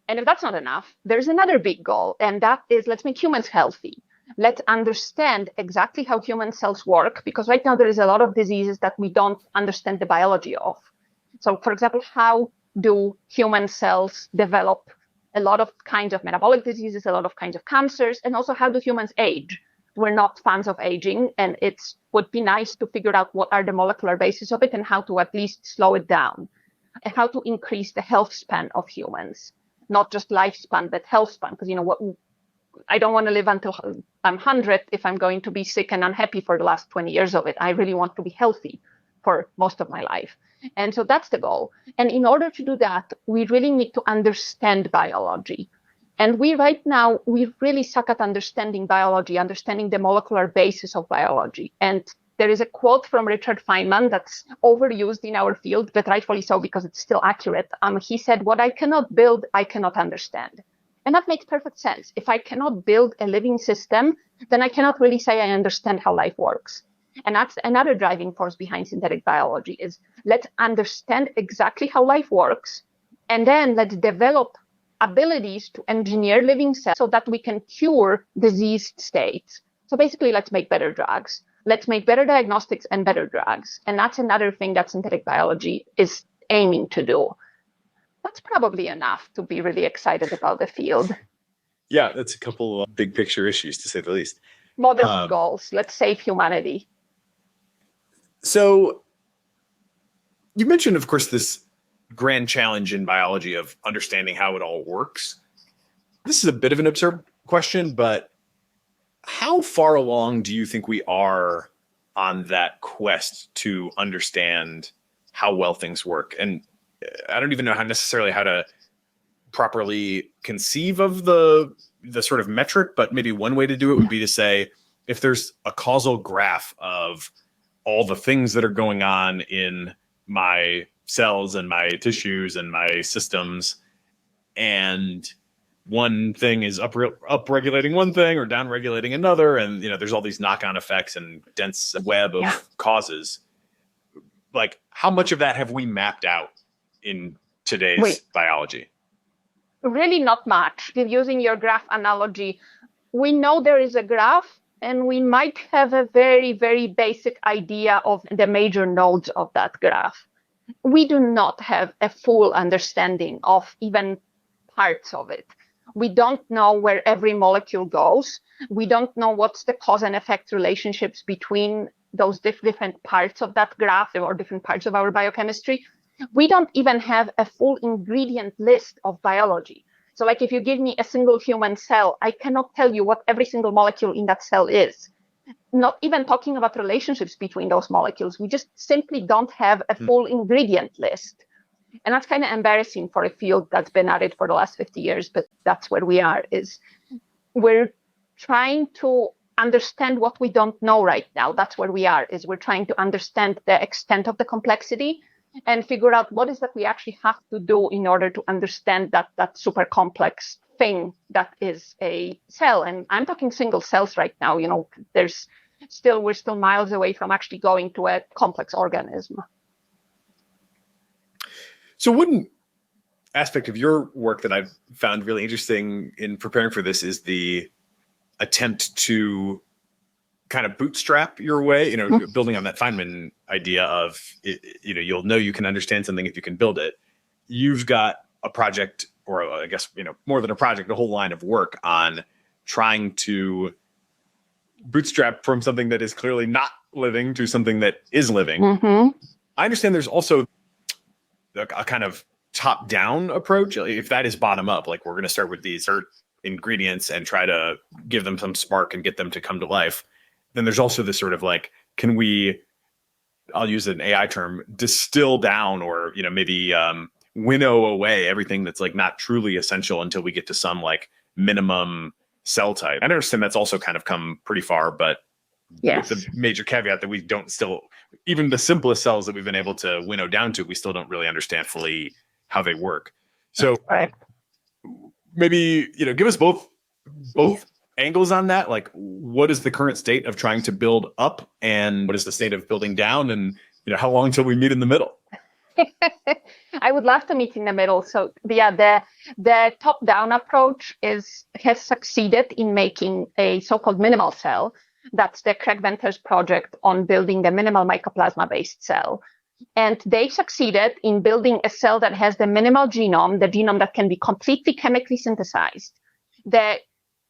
And if that's not enough, there's another big goal, and that is let's make humans healthy. Let's understand exactly how human cells work, because right now there is a lot of diseases that we don't understand the biology of. So, for example, how do human cells develop a lot of kinds of metabolic diseases, a lot of kinds of cancers, and also how do humans age? We're not fans of aging, and it would be nice to figure out what are the molecular basis of it and how to at least slow it down, and how to increase the health span of humans, not just lifespan, but health span. Because, I don't want to live until I'm 100 if I'm going to be sick and unhappy for the last 20 years of it. I really want to be healthy for most of my life. And so that's the goal. And in order to do that, we really need to understand biology. And we really suck at understanding biology, understanding the molecular basis of biology. And there is a quote from Richard Feynman that's overused in our field, but rightfully so because it's still accurate. He said, "What I cannot build, I cannot understand." And that makes perfect sense. If I cannot build a living system, then I cannot really say I understand how life works. And that's another driving force behind synthetic biology is let's understand exactly how life works, and then let's develop abilities to engineer living cells so that we can cure diseased states. So basically, let's make better drugs. Let's make better diagnostics and better drugs. And that's another thing that synthetic biology is aiming to do. That's probably enough to be really excited about the field.
Yeah, that's a couple of big picture issues, to say the least.
Modest goals. Let's save humanity.
So you mentioned, of course, this grand challenge in biology of understanding how it all works. This is a bit of an absurd question, but how far along do you think we are on that quest to understand how well things work? And I don't even know how to properly conceive of the sort of metric, but maybe one way to do it would be to say, if there's a causal graph of all the things that are going on in my cells and my tissues and my systems, and one thing is up-regulating one thing or down-regulating another, and there's all these knock-on effects and dense web of causes. Like, how much of that have we mapped out in today's biology?
Really not much. Using your graph analogy, we know there is a graph, and we might have a very, very basic idea of the major nodes of that graph. We do not have a full understanding of even parts of it. We don't know where every molecule goes. We don't know what's the cause and effect relationships between those different parts of that graph or different parts of our biochemistry. We don't even have a full ingredient list of biology. So like if you give me a single human cell, I cannot tell you what every single molecule in that cell is. Not even talking about relationships between those molecules. We just simply don't have a full ingredient list. And that's kind of embarrassing for a field that's been at it for the last 50 years, but that's where we are, is we're trying to understand what we don't know right now. That's where we are, is we're trying to understand the extent of the complexity. and figure out what is that we actually have to do in order to understand that super complex thing that is a cell. And I'm talking single cells right now. We're still miles away from actually going to a complex organism.
So one aspect of your work that I've found really interesting in preparing for this is the attempt to kind of bootstrap your way, building on that Feynman idea of, you'll know you can understand something if you can build it. You've got a project, or I guess, more than a project, a whole line of work on trying to bootstrap from something that is clearly not living to something that is living.
Mm-hmm.
I understand there's also a kind of top-down approach. If that is bottom-up, like we're going to start with these ingredients and try to give them some spark and get them to come to life, then there's also this sort of like, can we, I'll use an AI term, distill down or, maybe winnow away everything that's like not truly essential until we get to some like minimum cell type. I understand that's also kind of come pretty far, but
yes,
with the major caveat that we don't still, even the simplest cells that we've been able to winnow down to, we still don't really understand fully how they work. So
right.
Maybe, give us both angles on that. Like, what is the current state of trying to build up, and what is the state of building down, and how long till we meet in the middle?
I would love to meet in the middle. So the top-down approach has succeeded in making a so-called minimal cell. That's the Craig Venter's project on building the minimal mycoplasma-based cell. And they succeeded in building a cell that has the minimal genome, the genome that can be completely chemically synthesized. The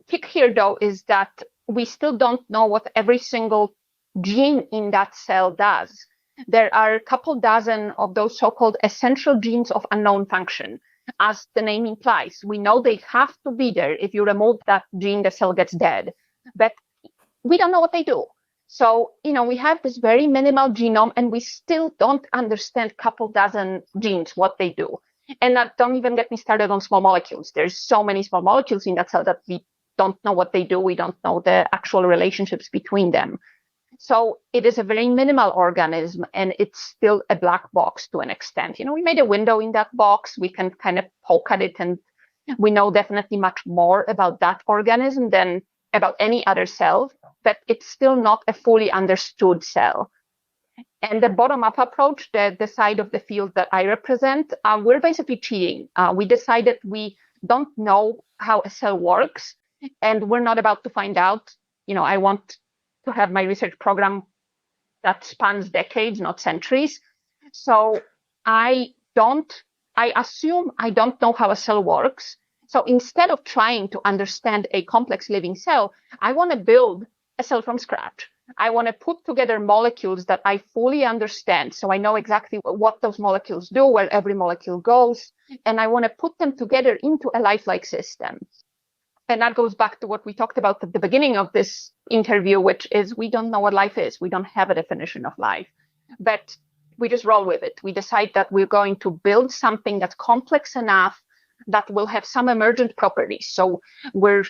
kick here, though, is that we still don't know what every single gene in that cell does. There are a couple dozen of those so-called essential genes of unknown function. As the name implies, we know they have to be there. If you remove that gene, the cell gets dead. But we don't know what they do. So, we have this very minimal genome, and we still don't understand a couple dozen genes, what they do. And don't even get me started on small molecules. There's so many small molecules in that cell that we don't know what they do. We don't know the actual relationships between them. So it is a very minimal organism, and it's still a black box to an extent. We made a window in that box. We can kind of poke at it, and we know definitely much more about that organism than about any other cell, but it's still not a fully understood cell. And the bottom-up approach, the side of the field that I represent, we're basically cheating. We decided we don't know how a cell works, and we're not about to find out. I want to have my research program that spans decades, not centuries. So I assume I don't know how a cell works. So instead of trying to understand a complex living cell, I want to build a cell from scratch. I want to put together molecules that I fully understand. So I know exactly what those molecules do, where every molecule goes, and I want to put them together into a lifelike system. And that goes back to what we talked about at the beginning of this interview, which is we don't know what life is. We don't have a definition of life, but we just roll with it. We decide that we're going to build something that's complex enough that will have some emergent properties. So we're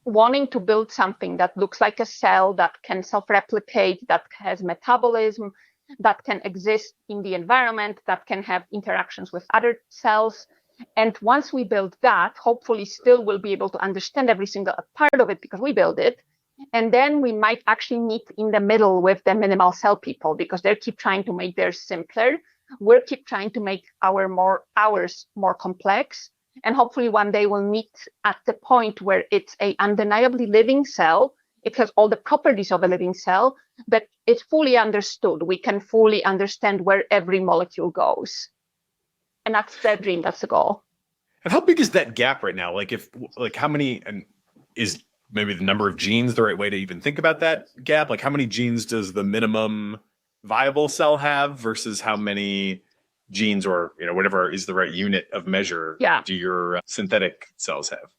wanting to build something that looks like a cell, that can self-replicate, that has metabolism, that can exist in the environment, that can have interactions with other cells. And once we build that, hopefully still we'll be able to understand every single part of it because we build it. And then we might actually meet in the middle with the minimal cell people because they keep trying to make theirs simpler. We'll keep trying to make ours more complex. And hopefully one day we'll meet at the point where it's a undeniably living cell. It has all the properties of a living cell, but it's fully understood. We can fully understand where every molecule goes. And that's the dream. That's the goal.
And how big is that gap right now? How many, and is maybe the number of genes the right way to even think about that gap? Like how many genes does the minimum viable cell have versus how many genes or, whatever is the right unit of measure do your synthetic cells have?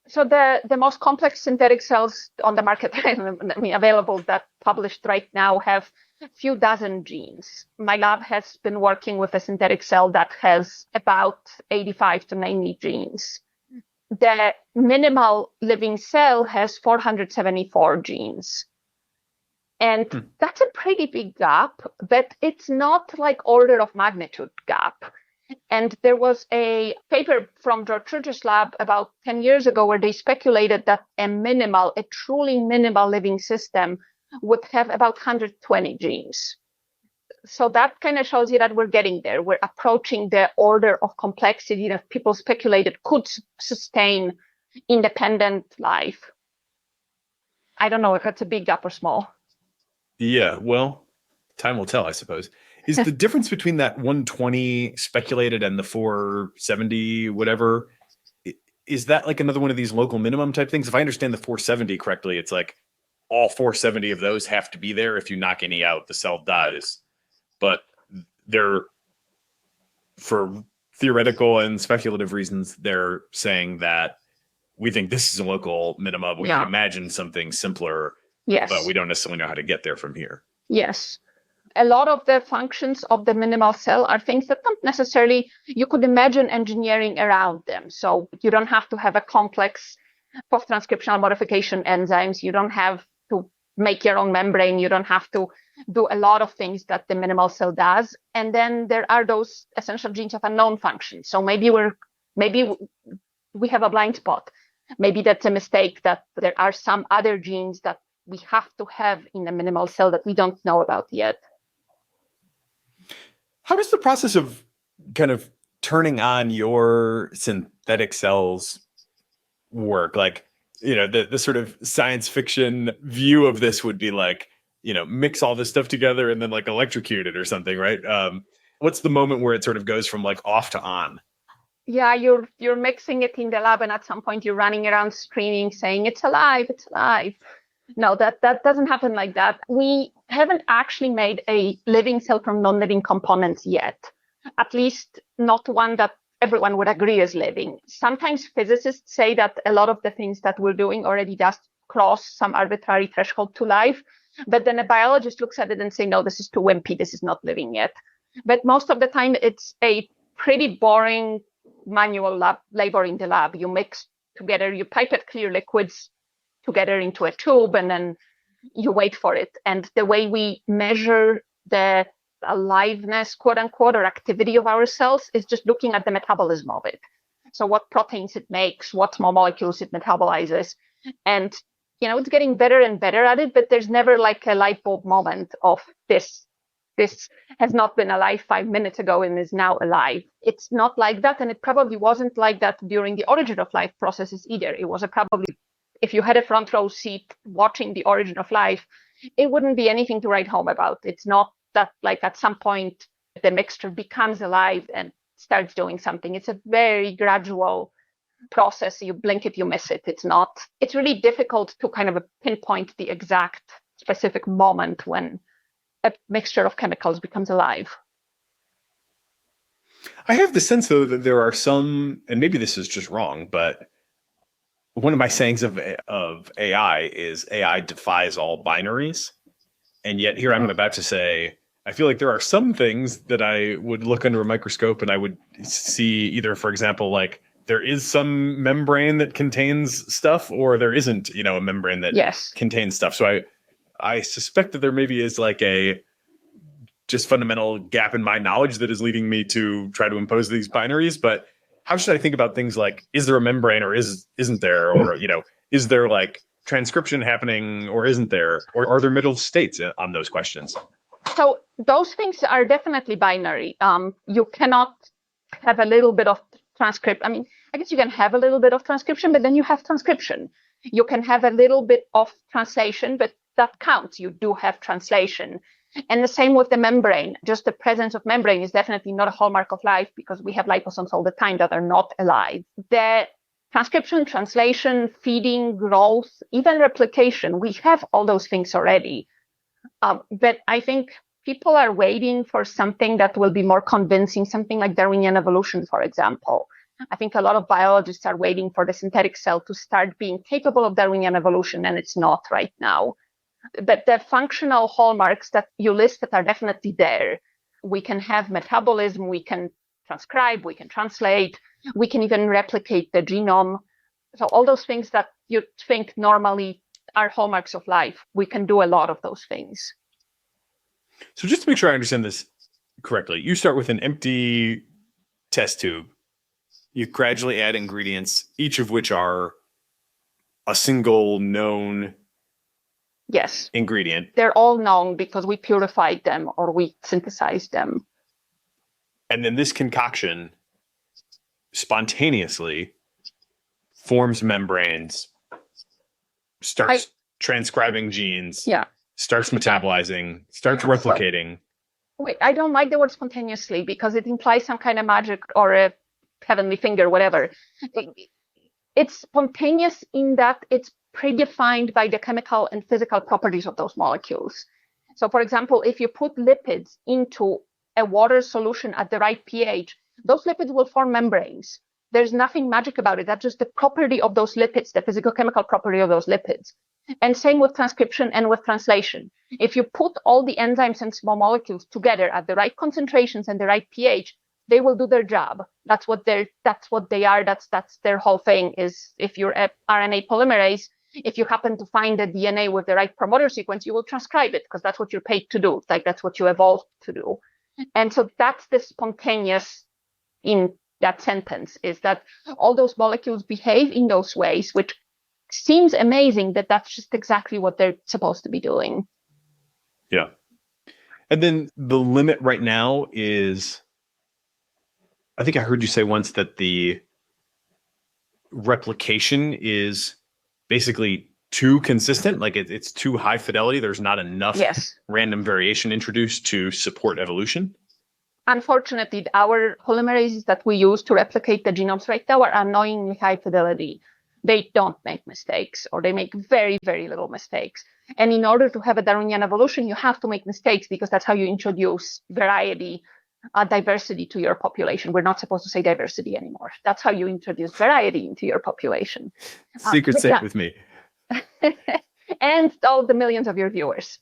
So the most complex synthetic cells on the market available that published right now have a few dozen genes. My lab has been working with a synthetic cell that has about 85 to 90 genes. The minimal living cell has 474 genes. And that's a pretty big gap, but it's not like order of magnitude gap. And there was a paper from George Church's lab about 10 years ago where they speculated that a truly minimal living system would have about 120 genes. So that kind of shows you that we're getting there. We're approaching the order of complexity that people speculated could sustain independent life. I don't know if it's a big gap or small.
Yeah, well, time will tell, I suppose. Is the difference between that 120 speculated and the 470 whatever, is that like another one of these local minimum type things? If I understand the 470 correctly, it's like all 470 of those have to be there. If you knock any out, the cell dies. But they're, for theoretical and speculative reasons, they're saying that we think this is a local minimum. We can imagine something simpler.
Yes.
But we don't necessarily know how to get there from here.
Yes. A lot of the functions of the minimal cell are things that don't necessarily, you could imagine engineering around them. So you don't have to have a complex post-transcriptional modification enzymes. You don't have to make your own membrane. You don't have to do a lot of things that the minimal cell does. And then there are those essential genes of unknown function. So maybe we have a blind spot. Maybe that's a mistake, that there are some other genes that we have to have in the minimal cell that we don't know about yet.
How does the process of kind of turning on your synthetic cells work? Like, the sort of science fiction view of this would be like, mix all this stuff together and then like electrocute it or something, right? What's the moment where it sort of goes from like off to on?
Yeah, you're mixing it in the lab, and at some point you're running around screaming, saying it's alive, it's alive. No, that doesn't happen like that. We haven't actually made a living cell from non-living components yet, at least not one that everyone would agree is living. Sometimes physicists say that a lot of the things that we're doing already does cross some arbitrary threshold to life, but then a biologist looks at it and say, no, this is too wimpy, this is not living yet. But most of the time, it's a pretty boring manual labor in the lab. You mix together, you pipette clear liquids together into a tube, and then you wait for it. And the way we measure the aliveness, quote unquote, or activity of our cells is just looking at the metabolism of it. So what proteins it makes, what small molecules it metabolizes. And, it's getting better and better at it, but there's never like a light bulb moment of this has not been alive 5 minutes ago and is now alive. It's not like that. And it probably wasn't like that during the origin of life processes either. It was probably, if you had a front row seat watching the origin of life, it wouldn't be anything to write home about. It's not that like at some point the mixture becomes alive and starts doing something. It's a very gradual process. You blink it, you miss it. It's really difficult to kind of pinpoint the exact specific moment when a mixture of chemicals becomes alive.
I have the sense, though, that there are some, and maybe this is just wrong, but one of my sayings of AI is AI defies all binaries. And yet here I'm about to say, I feel like there are some things that I would look under a microscope and I would see either, for example, like there is some membrane that contains stuff, or there isn't, a membrane that contains stuff. So I suspect that there maybe is like a just fundamental gap in my knowledge that is leading me to try to impose these binaries. But how should I think about things like, is there a membrane or isn't there? Or, is there like transcription happening or isn't there? Or are there middle states on those questions?
So those things are definitely binary. You cannot have a little bit of transcript. I mean, I guess you can have a little bit of transcription, but then you have transcription. You can have a little bit of translation, but that counts. You do have translation. And the same with the membrane. Just the presence of membrane is definitely not a hallmark of life, because we have liposomes all the time that are not alive. The transcription, translation, feeding, growth, even replication, we have all those things already. But I think people are waiting for something that will be more convincing, something like Darwinian evolution, for example. I think a lot of biologists are waiting for the synthetic cell to start being capable of Darwinian evolution, and it's not right now. But the functional hallmarks that you listed are definitely there. We can have metabolism, we can transcribe, we can translate, we can even replicate the genome. So all those things that you think normally are hallmarks of life, we can do a lot of those things.
So just to make sure I understand this correctly, you start with an empty test tube. You gradually add ingredients, each of which are a single known ingredient.
They're all known because we purified them or we synthesized them.
And then this concoction spontaneously forms membranes, starts transcribing genes, starts metabolizing, starts replicating.
Wait, I don't like the word spontaneously because it implies some kind of magic or a heavenly finger, whatever. It's spontaneous in that it's predefined by the chemical and physical properties of those molecules. So, for example, if you put lipids into a water solution at the right pH, those lipids will form membranes. There's nothing magic about it. That's just the property of those lipids, the physical-chemical property of those lipids. And same with transcription and with translation. If you put all the enzymes and small molecules together at the right concentrations and the right pH, they will do their job. That's what they are. That's their whole thing. Is if you're a RNA polymerase, if you happen to find the DNA with the right promoter sequence, you will transcribe it because that's what you're paid to do. Like that's what you evolved to do. And so that's the spontaneous in that sentence, is that all those molecules behave in those ways, which seems amazing that that's just exactly what they're supposed to be doing.
Yeah. And then the limit right now is, I think I heard you say once that the replication is basically too consistent, like it's too high fidelity. There's not enough random variation introduced to support evolution.
Unfortunately, our polymerases that we use to replicate the genomes right now are annoyingly high fidelity. They don't make mistakes, or they make very, very little mistakes. And in order to have a Darwinian evolution, you have to make mistakes because that's how you introduce variety, diversity to your population. We're not supposed to say diversity anymore. That's how you introduce variety into your population.
Secret safe with me.
And all the millions of your viewers.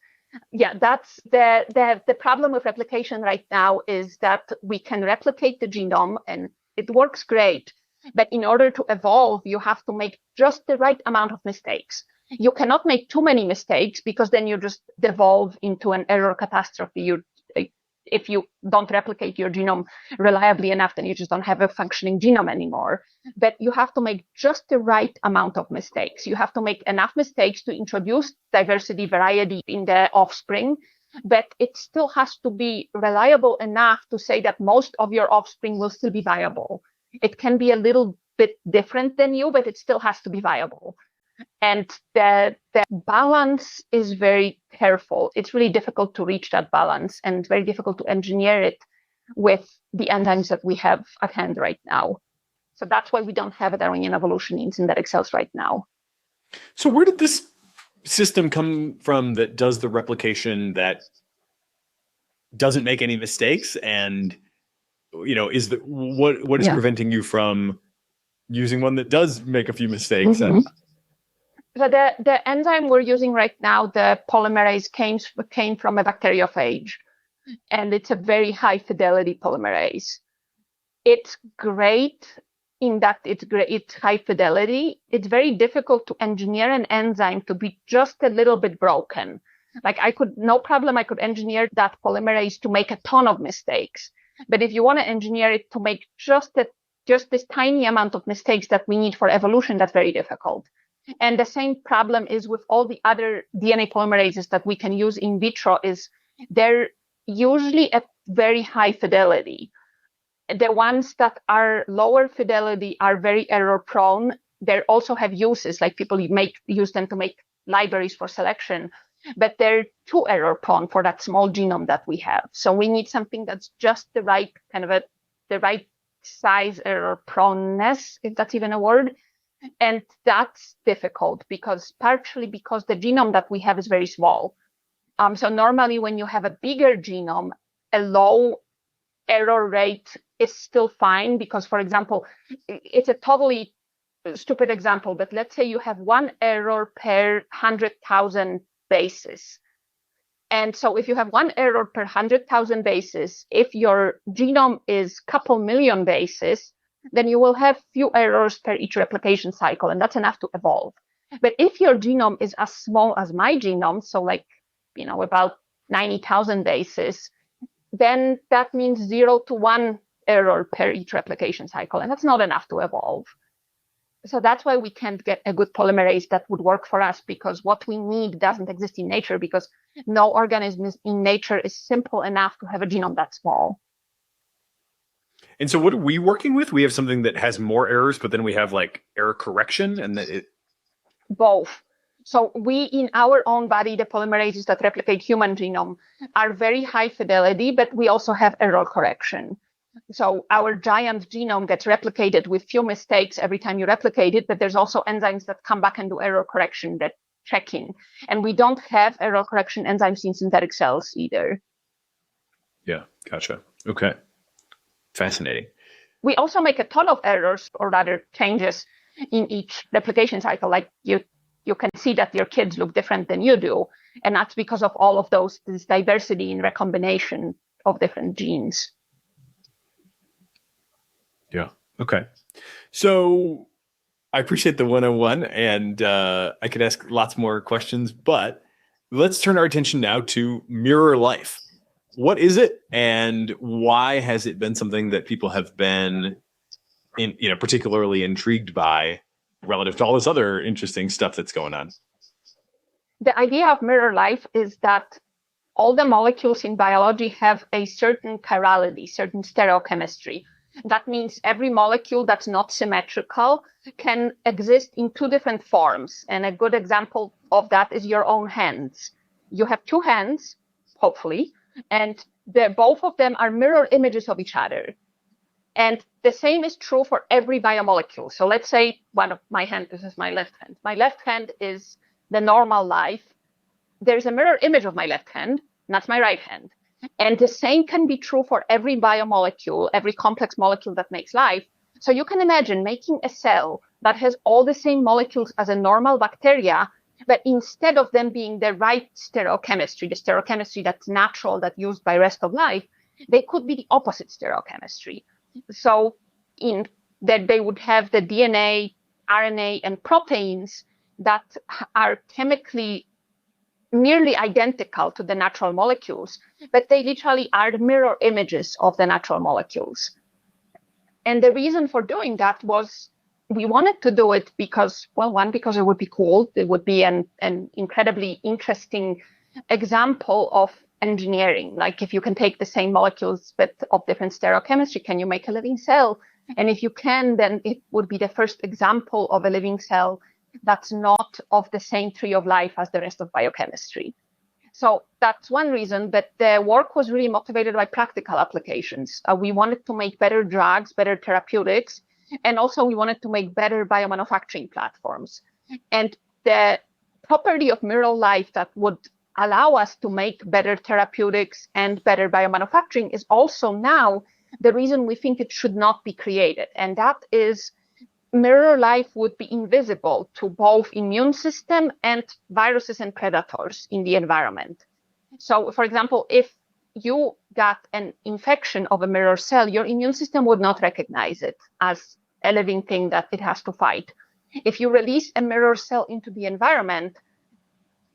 Yeah, that's the problem with replication right now, is that we can replicate the genome and it works great. But in order to evolve, you have to make just the right amount of mistakes. You cannot make too many mistakes because then you just devolve into an error catastrophe. If you don't replicate your genome reliably enough, then you just don't have a functioning genome anymore. But you have to make just the right amount of mistakes. You have to make enough mistakes to introduce diversity, variety in the offspring, but it still has to be reliable enough to say that most of your offspring will still be viable. It can be a little bit different than you, but it still has to be viable. And the balance is very careful. It's really difficult to reach that balance and very difficult to engineer it with the enzymes that we have at hand right now. So that's why we don't have a Darwinian evolution in synthetic cells right now.
So where did this system come from that does the replication that doesn't make any mistakes? And, you know, is what is preventing you from using one that does make a few mistakes?
Mm-hmm. So the enzyme we're using right now, the polymerase, came from a bacteriophage, and it's a very high fidelity polymerase. It's great in that it's high fidelity. It's very difficult to engineer an enzyme to be just a little bit broken. Like I could engineer that polymerase to make a ton of mistakes. But if you want to engineer it to make just this tiny amount of mistakes that we need for evolution, that's very difficult. And the same problem is with all the other DNA polymerases that we can use in vitro, is they're usually at very high fidelity. The ones that are lower fidelity are very error prone. They also have uses, like people use them to make libraries for selection, but they're too error prone for that small genome that we have. So we need something that's just the right kind of the right size error proneness, if that's even a word. And that's difficult partially because the genome that we have is very small. So normally when you have a bigger genome, a low error rate is still fine because, for example, it's a totally stupid example, but let's say you have one error per 100,000 bases. And so if you have one error per 100,000 bases, if your genome is a couple million bases, then you will have few errors per each replication cycle, and that's enough to evolve. But if your genome is as small as my genome, so like, about 90,000 bases, then that means 0 to 1 error per each replication cycle. And that's not enough to evolve. So that's why we can't get a good polymerase that would work for us, because what we need doesn't exist in nature, because no organism in nature is simple enough to have a genome that small.
And so what are we working with? We have something that has more errors, but then we have like error correction and that
both. So we, in our own body, the polymerases that replicate human genome are very high fidelity, but we also have error correction. So our giant genome gets replicated with few mistakes every time you replicate it, but there's also enzymes that come back and do error correction, that check in. And we don't have error correction enzymes in synthetic cells either.
Yeah, gotcha. Okay. Fascinating.
We also make a ton of errors, or rather changes, in each replication cycle. Like you can see that your kids look different than you do. And that's because of all of this diversity in recombination of different genes.
Yeah. Okay. So I appreciate the 101, and I could ask lots more questions, but let's turn our attention now to mirror life. What is it, and why has it been something that people have been particularly intrigued by relative to all this other interesting stuff that's going on?
The idea of mirror life is that all the molecules in biology have a certain chirality, certain stereochemistry. That means every molecule that's not symmetrical can exist in two different forms. And a good example of that is your own hands. You have two hands, hopefully, and both of them are mirror images of each other. And the same is true for every biomolecule. So let's say this is my left hand. My left hand is the normal life. There's a mirror image of my left hand, and that's my right hand. And the same can be true for every biomolecule, every complex molecule that makes life. So you can imagine making a cell that has all the same molecules as a normal bacteria, but instead of them being the right stereochemistry, the stereochemistry that's natural, that's used by rest of life, they could be the opposite stereochemistry. So in that they would have the DNA, RNA, and proteins that are chemically nearly identical to the natural molecules, but they literally are the mirror images of the natural molecules. And the reason for doing that was we wanted to do it because, well, one, because it would be cool. It would be an incredibly interesting example of engineering. Like if you can take the same molecules but of different stereochemistry, can you make a living cell? And if you can, then it would be the first example of a living cell that's not of the same tree of life as the rest of biochemistry. So that's one reason, but the work was really motivated by practical applications. We wanted to make better drugs, better therapeutics, and also we wanted to make better biomanufacturing platforms. And the property of mirror life that would allow us to make better therapeutics and better biomanufacturing is also now the reason we think it should not be created. And that is mirror life would be invisible to both immune system and viruses and predators in the environment. So, for example, if you got an infection of a mirror cell, your immune system would not recognize it as a living thing that it has to fight. If you release a mirror cell into the environment,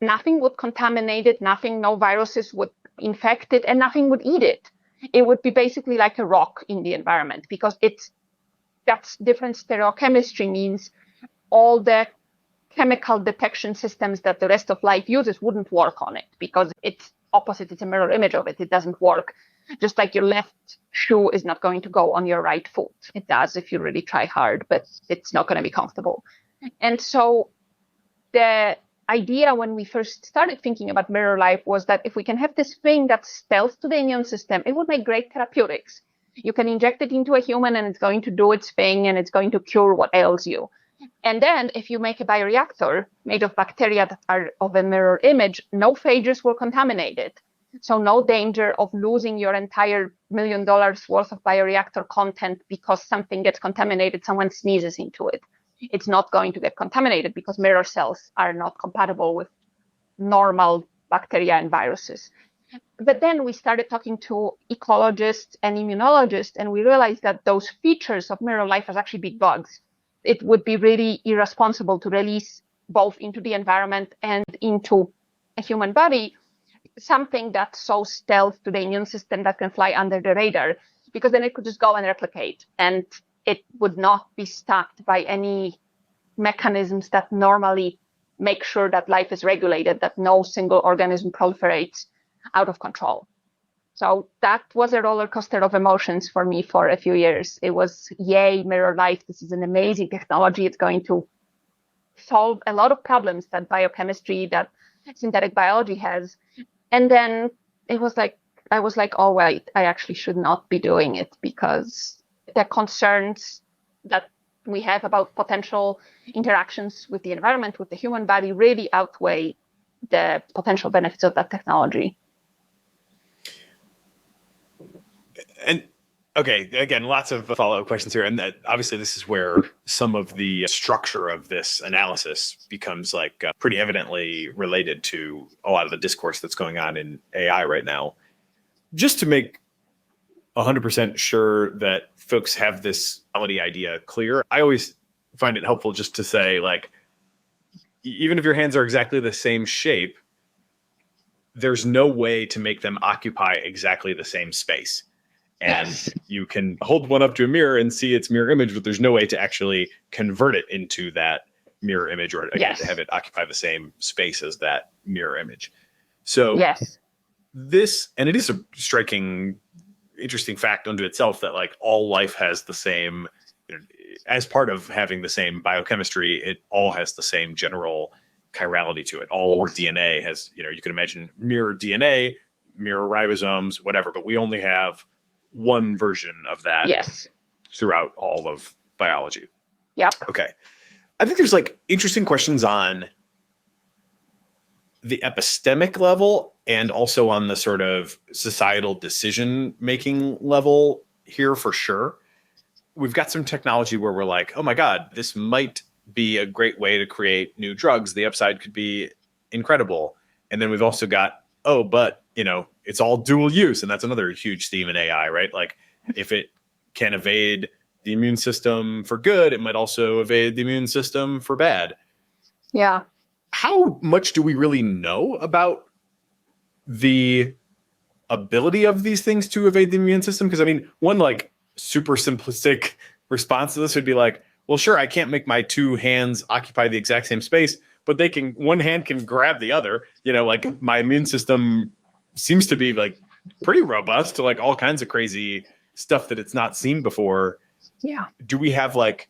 nothing would contaminate it, no viruses would infect it, and nothing would eat it. It would be basically like a rock in the environment, because that's different stereochemistry means all the chemical detection systems that the rest of life uses wouldn't work on it, because it's opposite. It's a mirror image of it. It doesn't work. Just like your left shoe is not going to go on your right foot. It does if you really try hard, but it's not going to be comfortable. And so the idea when we first started thinking about mirror life was that if we can have this thing that stealth to the immune system, it would make great therapeutics. You can inject it into a human and it's going to do its thing and it's going to cure what ails you. And then if you make a bioreactor made of bacteria that are of a mirror image, no phages will contaminate it. So no danger of losing your entire $1 million worth of bioreactor content because something gets contaminated, someone sneezes into it. It's not going to get contaminated because mirror cells are not compatible with normal bacteria and viruses. But then we started talking to ecologists and immunologists, and we realized that those features of mirror life are actually big bugs. It would be really irresponsible to release both into the environment and into a human body, something that's so stealth to the immune system that can fly under the radar, because then it could just go and replicate, and it would not be stopped by any mechanisms that normally make sure that life is regulated, that no single organism proliferates out of control. So that was a roller coaster of emotions for me for a few years. It was, yay, mirror life. This is an amazing technology. It's going to solve a lot of problems that biochemistry, that synthetic biology has. And then it was like, I was like, oh, wait, I actually should not be doing it, because the concerns that we have about potential interactions with the environment, with the human body, really outweigh the potential benefits of that technology.
And okay, again, lots of follow-up questions here. And that, obviously, this is where some of the structure of this analysis becomes like pretty evidently related to a lot of the discourse that's going on in AI right now. Just to make 100% sure that folks have this quality idea clear, I always find it helpful just to say, like, even if your hands are exactly the same shape, there's no way to make them occupy exactly the same space. And yes, you can hold one up to a mirror and see its mirror image, but there's no way to actually convert it into that mirror image, or again, yes, to have it occupy the same space as that mirror image. So
yes,
this, and it is a striking, interesting fact unto itself that like all life has the same, you know, as part of having the same biochemistry, it all has the same general chirality to it. All DNA has, you know, you can imagine mirror DNA, mirror ribosomes, whatever, but we only have one version of that,
yes,
throughout all of biology.
Yep.
Okay. I think there's like interesting questions on the epistemic level and also on the sort of societal decision-making level here for sure. We've got some technology where we're like, oh my God, this might be a great way to create new drugs. The upside could be incredible. And then we've also got, oh, but, you know, it's all dual use. And that's another huge theme in AI, right? Like if it can evade the immune system for good, it might also evade the immune system for bad.
Yeah.
How much do we really know about the ability of these things to evade the immune system? Because I mean, one like super simplistic response to this would be like, well, sure, I can't make my two hands occupy the exact same space, but they can, one hand can grab the other. You know, like my immune system seems to be like pretty robust to like all kinds of crazy stuff that it's not seen before.
Yeah.
Do we have like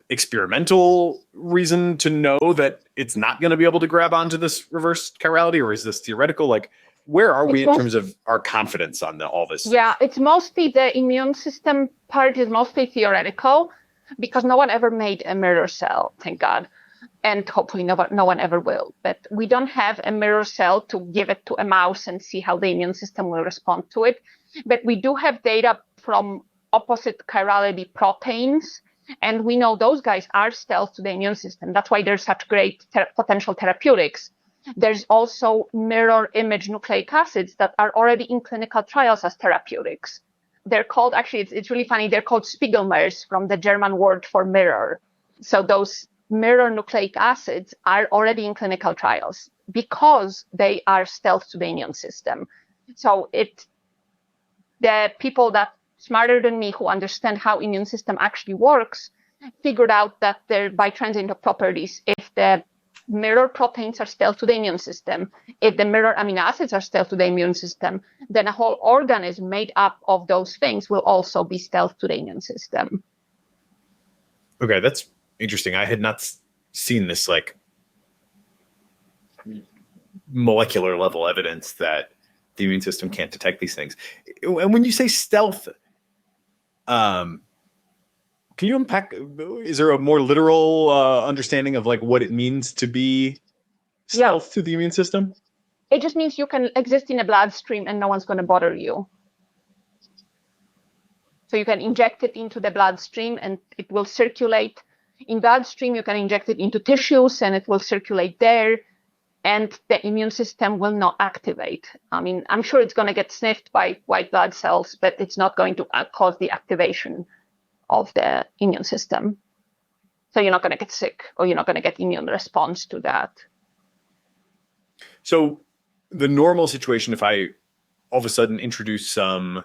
experimental reason to know that it's not going to be able to grab onto this reverse chirality, or is this theoretical? Like, where are we in terms of our confidence on all this?
Yeah, it's mostly the immune system part is mostly theoretical, because no one ever made a mirror cell, thank God. And hopefully no one ever will. But we don't have a mirror cell to give it to a mouse and see how the immune system will respond to it. But we do have data from opposite chirality proteins, and we know those guys are stealth to the immune system. That's why there's such great potential therapeutics. There's also mirror image nucleic acids that are already in clinical trials as therapeutics. They're called, actually, it's really funny, they're called Spiegelmers, from the German word for mirror. So those mirror nucleic acids are already in clinical trials because they are stealth to the immune system. So the people that smarter than me who understand how immune system actually works figured out that by transient of properties, if the mirror proteins are stealth to the immune system, if the mirror amino acids are stealth to the immune system, then a whole organism made up of those things will also be stealth to the immune system.
Okay, that's interesting. I had not seen this like molecular level evidence that the immune system can't detect these things. And when you say stealth, can you unpack, is there a more literal understanding of like what it means to be stealth to the immune system?
It just means you can exist in a bloodstream and no one's going to bother you. So you can inject it into the bloodstream and it will circulate. In bloodstream, you can inject it into tissues and it will circulate there, and the immune system will not activate. I mean, I'm sure it's going to get sniffed by white blood cells, but it's not going to cause the activation of the immune system. So you're not going to get sick, or you're not going to get immune response to that.
So the normal situation, if I all of a sudden introduce some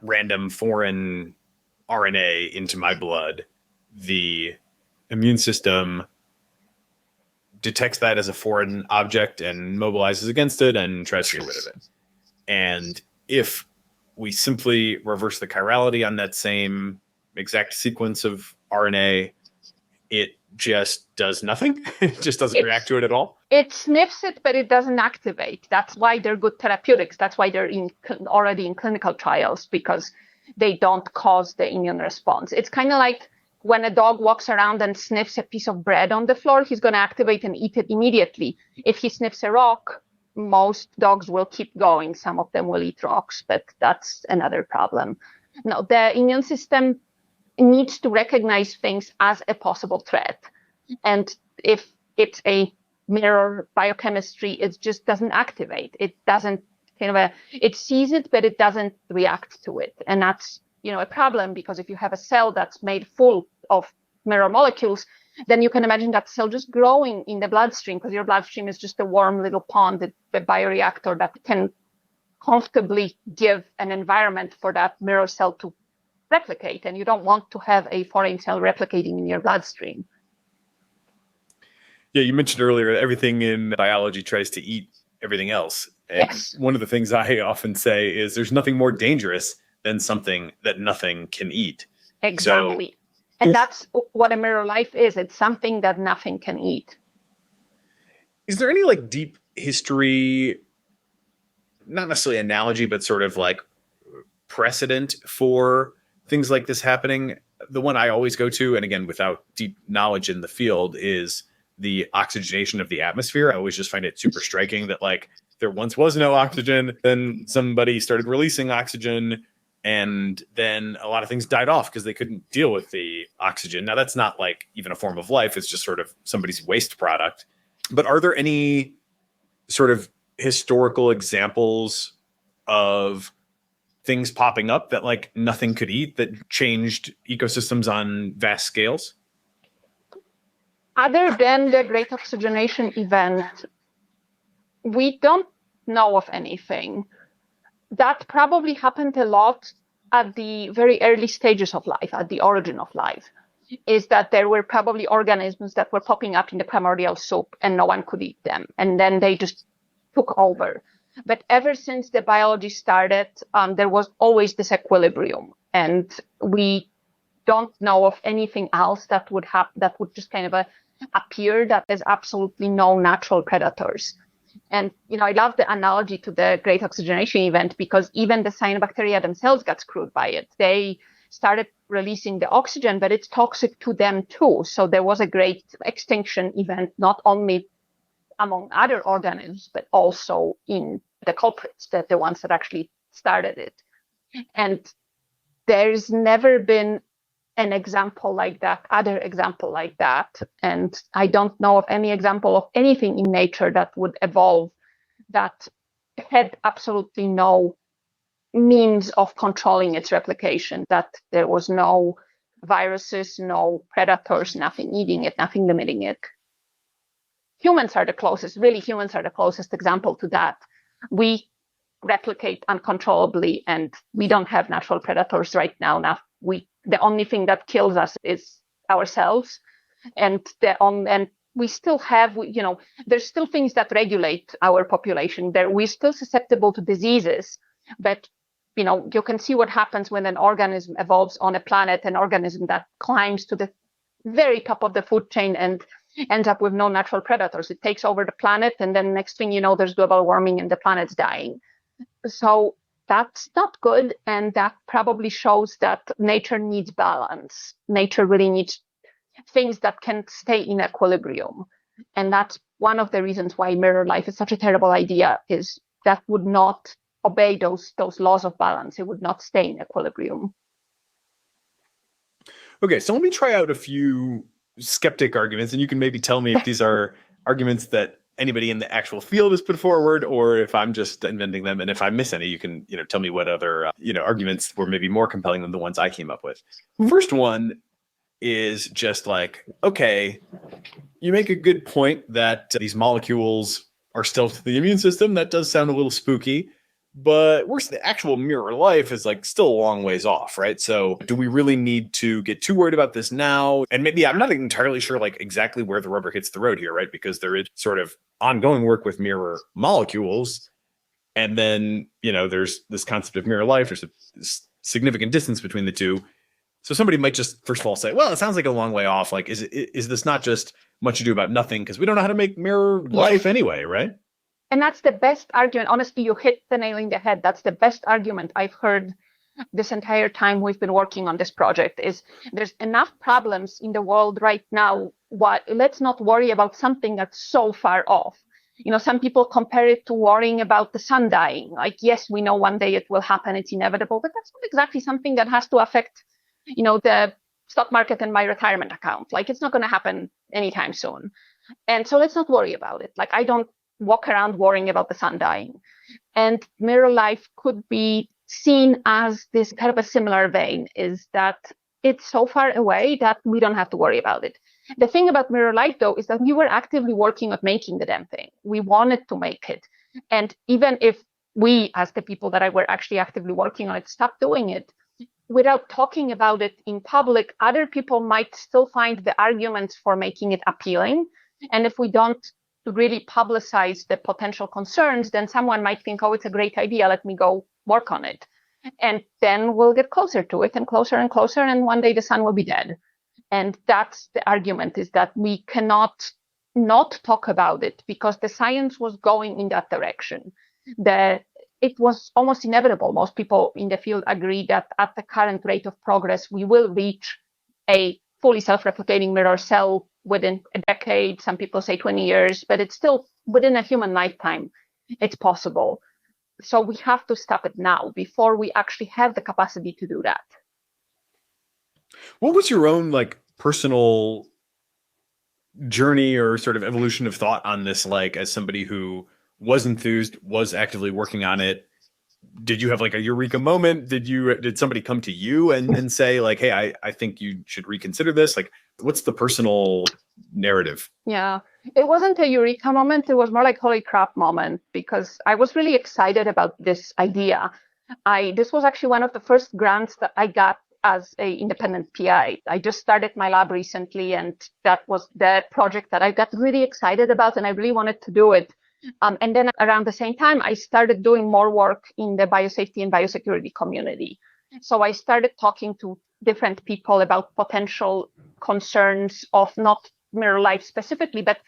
random foreign RNA into my blood, the immune system detects that as a foreign object and mobilizes against it and tries to get rid of it. And if we simply reverse the chirality on that same exact sequence of RNA, it just does nothing. It just doesn't react to it at all.
It sniffs it, but it doesn't activate. That's why they're good therapeutics. That's why they're already in clinical trials, because they don't cause the immune response. It's kind of like when a dog walks around and sniffs a piece of bread on the floor, he's going to activate and eat it immediately. If he sniffs a rock, most dogs will keep going. Some of them will eat rocks, but that's another problem. No, the immune system needs to recognize things as a possible threat. And if it's a mirror biochemistry, it just doesn't activate. It doesn't it sees it, but it doesn't react to it. And that's, a problem, because if you have a cell that's made full of mirror molecules, then you can imagine that cell just growing in the bloodstream, because your bloodstream is just a warm little pond, the bioreactor that can comfortably give an environment for that mirror cell to replicate. And you don't want to have a foreign cell replicating in your bloodstream.
Yeah, you mentioned earlier everything in biology tries to eat everything else. And
yes.
One of the things I often say is there's nothing more dangerous than something that nothing can eat.
Exactly. And that's what a mirror life is. It's something that nothing can eat.
Is there any deep history, not necessarily analogy, but sort of precedent for things like this happening? The one I always go to, and again, without deep knowledge in the field, is the oxygenation of the atmosphere. I always just find it super striking that there once was no oxygen, then somebody started releasing oxygen, and then a lot of things died off because they couldn't deal with the oxygen. Now, that's not even a form of life. It's just sort of somebody's waste product. But are there any sort of historical examples of things popping up that nothing could eat that changed ecosystems on vast scales?
Other than the great oxygenation event, we don't know of anything. That probably happened a lot at the very early stages of life, at the origin of life, is that there were probably organisms that were popping up in the primordial soup and no one could eat them. And then they just took over. But ever since the biology started, there was always this equilibrium. And we don't know of anything else that would just kind of appear that there's absolutely no natural predators. And, I love the analogy to the great oxygenation event, because even the cyanobacteria themselves got screwed by it. They started releasing the oxygen, but it's toxic to them too. So there was a great extinction event, not only among other organisms, but also in the culprits, the ones that actually started it. And there's never been an example like that, other example like that. And I don't know of any example of anything in nature that would evolve that had absolutely no means of controlling its replication, that there was no viruses, no predators, nothing eating it, nothing limiting it. Humans are the closest example to that. We replicate uncontrollably, and we don't have natural predators right now. The only thing that kills us is ourselves, and we still have, there's still things that regulate our population. We're still susceptible to diseases, but you can see what happens when an organism evolves on a planet, an organism that climbs to the very top of the food chain and ends up with no natural predators. It takes over the planet, and then next thing you know, there's global warming and the planet's dying. So that's not good, and that probably shows that nature needs balance. Nature really needs things that can stay in equilibrium. And that's one of the reasons why mirror life is such a terrible idea, is that would not obey those laws of balance. It would not stay in equilibrium.
Okay, so let me try out a few skeptic arguments, and you can maybe tell me if these are arguments that anybody in the actual field has put forward, or if I'm just inventing them. And if I miss any, you can, tell me what other, arguments were maybe more compelling than the ones I came up with. First one, is just like, okay, you make a good point that these molecules are stealth to the immune system. That does sound a little spooky, but the actual mirror life is like still a long ways off, right? So do we really need to get too worried about this now? And maybe I'm not entirely sure like exactly where the rubber hits the road here, right? Because there is sort of ongoing work with mirror molecules. And then, there's this concept of mirror life. There's a significant distance between the two. So somebody might just, first of all, say, well, it sounds like a long way off. Like, is this not just much ado about nothing? Because we don't know how to make mirror life anyway, right?
And that's the best argument. Honestly, you hit the nail in the head. That's the best argument I've heard this entire time we've been working on this project is there's enough problems in the world right now. Let's not worry about something that's so far off. Some people compare it to worrying about the sun dying. Like, yes, we know one day it will happen. It's inevitable, but that's not exactly something that has to affect, the stock market and my retirement account. Like, it's not going to happen anytime soon. And so let's not worry about it. Like, I don't walk around worrying about the sun dying. And mirror life could be seen as this kind of a similar vein, is that it's so far away that we don't have to worry about it. The thing about mirror life, though, is that we were actively working on making the damn thing. We wanted to make it. And even if we, as the people that were actually actively working on it, stopped doing it, without talking about it in public, other people might still find the arguments for making it appealing. And if we don't really publicize the potential concerns, then someone might think, oh, it's a great idea. Let me go work on it. And then we'll get closer to it and closer, and one day the sun will be dead. And that's the argument, is that we cannot not talk about it because the science was going in that direction. It was almost inevitable. Most people in the field agree that at the current rate of progress, we will reach a fully self-replicating mirror cell within a decade. Some people say 20 years, but it's still within a human lifetime. It's possible. So we have to stop it now before we actually have the capacity to do that.
What was your own personal journey or sort of evolution of thought on this? Like, as somebody who was enthused, was actively working on it, did you have a eureka moment? Did somebody come to you and say hey, I think you should reconsider this? What's the personal narrative?
Yeah, it wasn't a eureka moment. It was more like holy crap moment, because I was really excited about this idea. This was actually one of the first grants that I got as an independent PI. I just started my lab recently, and that was the project that I got really excited about, and I really wanted to do it. And then around the same time, I started doing more work in the biosafety and biosecurity community. So I started talking to different people about potential concerns of not mirror life specifically, but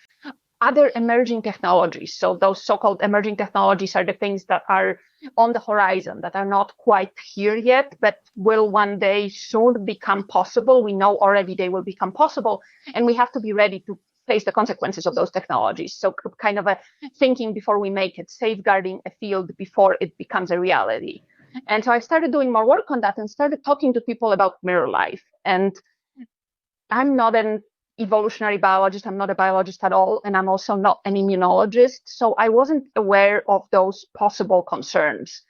other emerging technologies. So those so-called emerging technologies are the things that are on the horizon, that are not quite here yet, but will one day soon become possible. We know already they will become possible, and we have to be ready to face the consequences of those technologies. So kind of a thinking before we make it, safeguarding a field before it becomes a reality. And so I started doing more work on that and started talking to people about mirror life. And I'm not an evolutionary biologist. I'm not a biologist at all. And I'm also not an immunologist. So I wasn't aware of those possible concerns.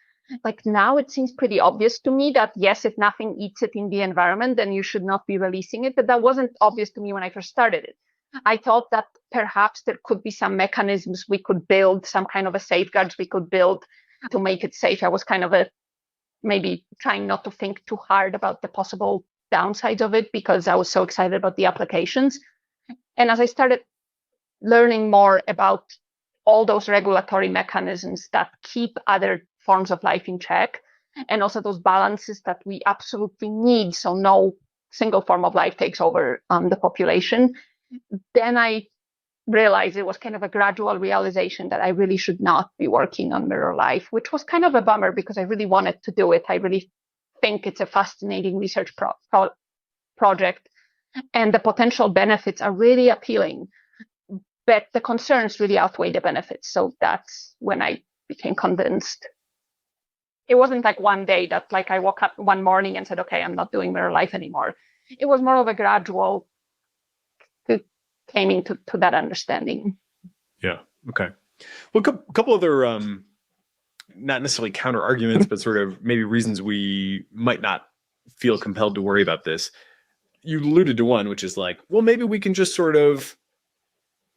Now it seems pretty obvious to me that yes, if nothing eats it in the environment, then you should not be releasing it. But that wasn't obvious to me when I first started it. I thought that perhaps there could be some mechanisms we could build, some kind of a safeguards we could build to make it safe. I was kind of maybe trying not to think too hard about the possible downsides of it because I was so excited about the applications. And as I started learning more about all those regulatory mechanisms that keep other forms of life in check, and also those balances that we absolutely need so no single form of life takes over the population, then I realized it was kind of a gradual realization that I really should not be working on mirror life, which was kind of a bummer because I really wanted to do it. I really think it's a fascinating research project, and the potential benefits are really appealing, but the concerns really outweigh the benefits. So that's when I became convinced. It wasn't one day that I woke up one morning and said, okay, I'm not doing mirror life anymore. It was more of a gradual came into that understanding.
Yeah. Okay. Well, a couple other, not necessarily counter arguments, but sort of maybe reasons we might not feel compelled to worry about this. you alluded to one, which is like, well, maybe we can just sort of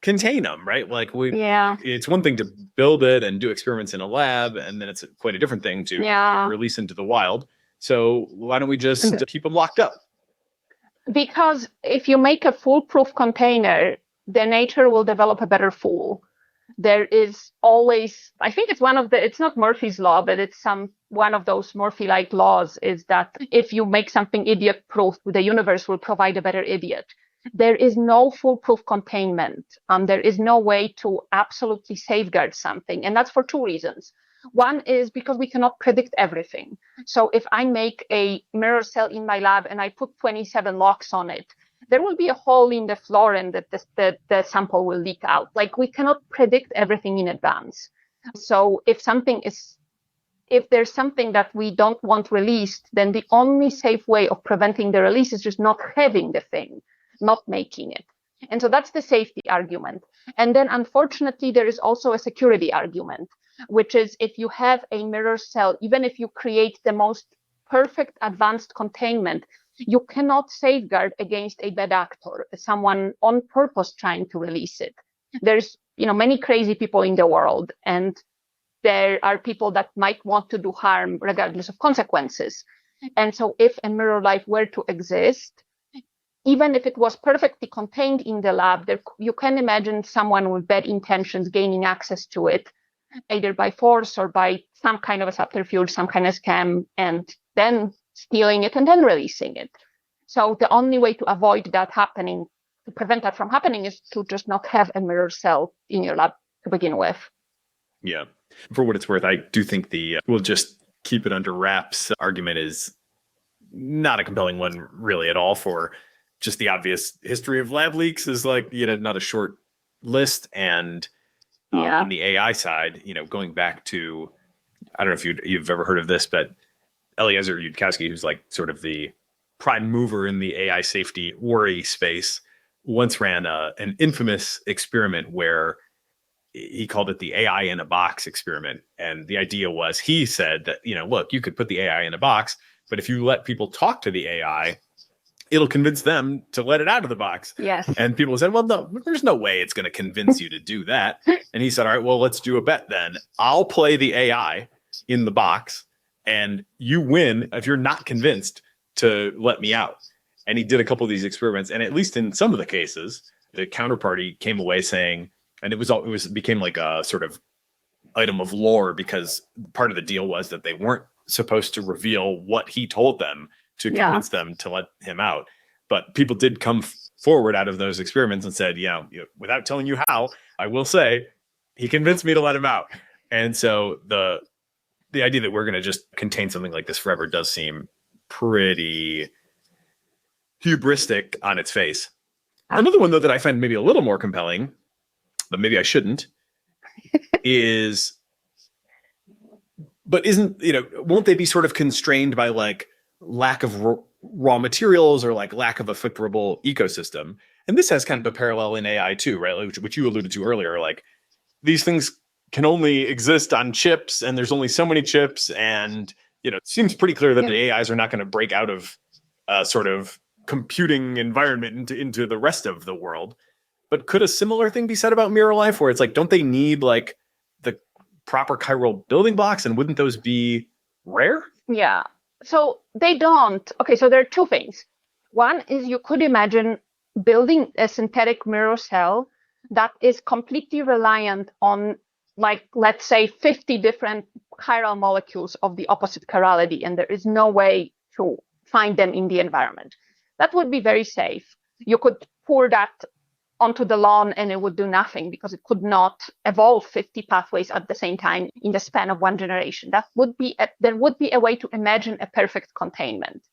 contain them, right? Like it's one thing to build it and do experiments in a lab, and then it's quite a different thing to release into the wild. So why don't we just keep them locked up?
Because if you make a foolproof container, the nature will develop a better fool. There is always, I think it's it's not Murphy's law, but it's one of those Murphy-like laws, is that if you make something idiot-proof, the universe will provide a better idiot. There is no foolproof containment. There is no way to absolutely safeguard something. And that's for two reasons. One is because we cannot predict everything. So if I make a mirror cell in my lab and I put 27 locks on it, there will be a hole in the floor and the sample will leak out. Like, we cannot predict everything in advance. So if there's something that we don't want released, then the only safe way of preventing the release is just not having the thing, not making it. And so that's the safety argument. And then unfortunately, there is also a security argument, which is if you have a mirror cell, even if you create the most perfect advanced containment, you cannot safeguard against a bad actor, someone on purpose trying to release it. There's, many crazy people in the world, and there are people that might want to do harm regardless of consequences. And so if a mirror life were to exist, even if it was perfectly contained in the lab, you can imagine someone with bad intentions gaining access to it, either by force or by some kind of a subterfuge, some kind of scam, and then stealing it and then releasing it. So the only way to avoid that happening, to prevent that from happening, is to just not have a mirror cell in your lab to begin with.
Yeah. For what it's worth, I do think we'll just keep it under wraps argument is not a compelling one really at all, for just the obvious history of lab leaks is like, not a short list. And on the AI side, going back to, I don't know if you've ever heard of this, but Eliezer Yudkowsky, who's like sort of the prime mover in the AI safety worry space, once ran an infamous experiment where he called it the AI in a box experiment. And the idea was, he said that, look, you could put the AI in a box, but if you let people talk to the AI, it'll convince them to let it out of the box.
Yes.
And people said, well, no, there's no way it's going to convince you to do that. And he said, all right, well, let's do a bet then. I'll play the AI in the box, and you win if you're not convinced to let me out. And he did a couple of these experiments, and at least in some of the cases, the counterparty came away saying, and it became like a sort of item of lore, because part of the deal was that they weren't supposed to reveal what he told them to convince them to let him out. But people did come forward out of those experiments and said, without telling you how, I will say he convinced me to let him out. And so the idea that we're going to just contain something like this forever does seem pretty hubristic on its face. Another one, though, that I find maybe a little more compelling, but maybe I shouldn't, won't they be sort of constrained by like lack of raw materials or like lack of a flippable ecosystem? And this has kind of a parallel in AI too, right? Which you alluded to earlier, like these things can only exist on chips, and there's only so many chips, and it seems pretty clear that the AIs are not going to break out of sort of computing environment into the rest of the world. But could a similar thing be said about mirror life, where it's like, don't they need like the proper chiral building blocks, and wouldn't those be rare?
Yeah. So they don't. Okay, so there are two things. One is, you could imagine building a synthetic mirror cell that is completely reliant on, like, let's say 50 different chiral molecules of the opposite chirality, and there is no way to find them in the environment. That would be very safe. You could pour that onto the lawn and it would do nothing, because it could not evolve 50 pathways at the same time in the span of one generation. There would be a way to imagine a perfect containment.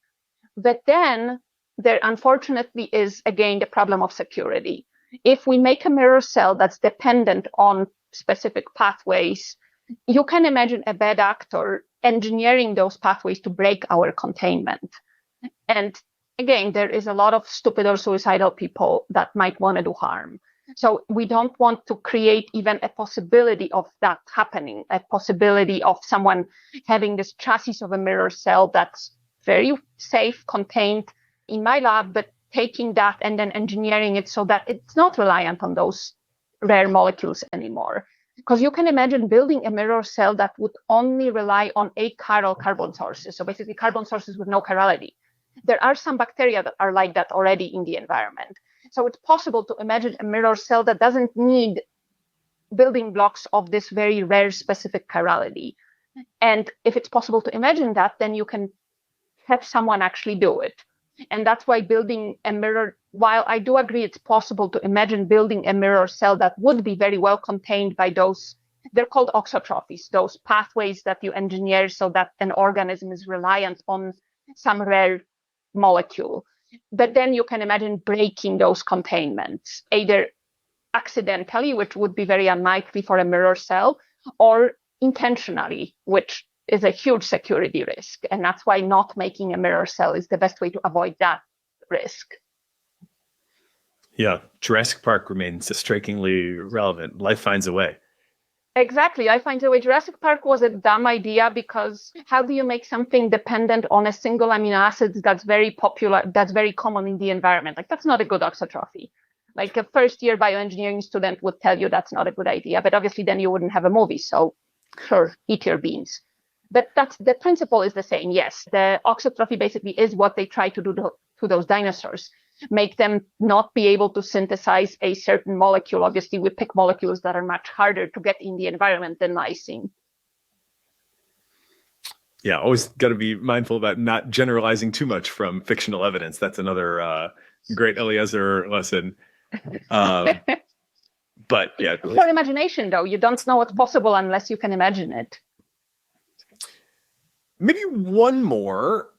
But then there unfortunately is, again, the problem of security. If we make a mirror cell that's dependent on specific pathways, you can imagine a bad actor engineering those pathways to break our containment. And again, there is a lot of stupid or suicidal people that might want to do harm. So we don't want to create even a possibility of that happening, a possibility of someone having this chassis of a mirror cell that's very safe, contained in my lab, but taking that and then engineering it so that it's not reliant on those rare molecules anymore. Because you can imagine building a mirror cell that would only rely on achiral carbon sources. So basically carbon sources with no chirality. There are some bacteria that are like that already in the environment. So it's possible to imagine a mirror cell that doesn't need building blocks of this very rare specific chirality. And if it's possible to imagine that, then you can have someone actually do it. And that's why building a mirror, while I do agree it's possible to imagine building a mirror cell that would be very well contained by those, they're called auxotrophies, those pathways that you engineer so that an organism is reliant on some rare molecule. But then you can imagine breaking those containments, either accidentally, which would be very unlikely for a mirror cell, or intentionally, which is a huge security risk. And that's why not making a mirror cell is the best way to avoid that risk.
Yeah, Jurassic Park remains strikingly relevant. Life finds a way.
Exactly. I find the way Jurassic Park was a dumb idea, because how do you make something dependent on a single amino acid that's very popular, that's very common in the environment? Like, that's not a good auxotrophy. Like a first-year bioengineering student would tell you that's not a good idea, but obviously then you wouldn't have a movie. So sure, eat your beans. But the principle is the same. Yes, the auxotrophy basically is what they try to do to those dinosaurs. Make them not be able to synthesize a certain molecule. Obviously, we pick molecules that are much harder to get in the environment than lysine.
Yeah, always got to be mindful about not generalizing too much from fictional evidence. That's another great Eliezer lesson. But yeah.
It's your imagination, though. You don't know what's possible unless you can imagine it.
Maybe one more.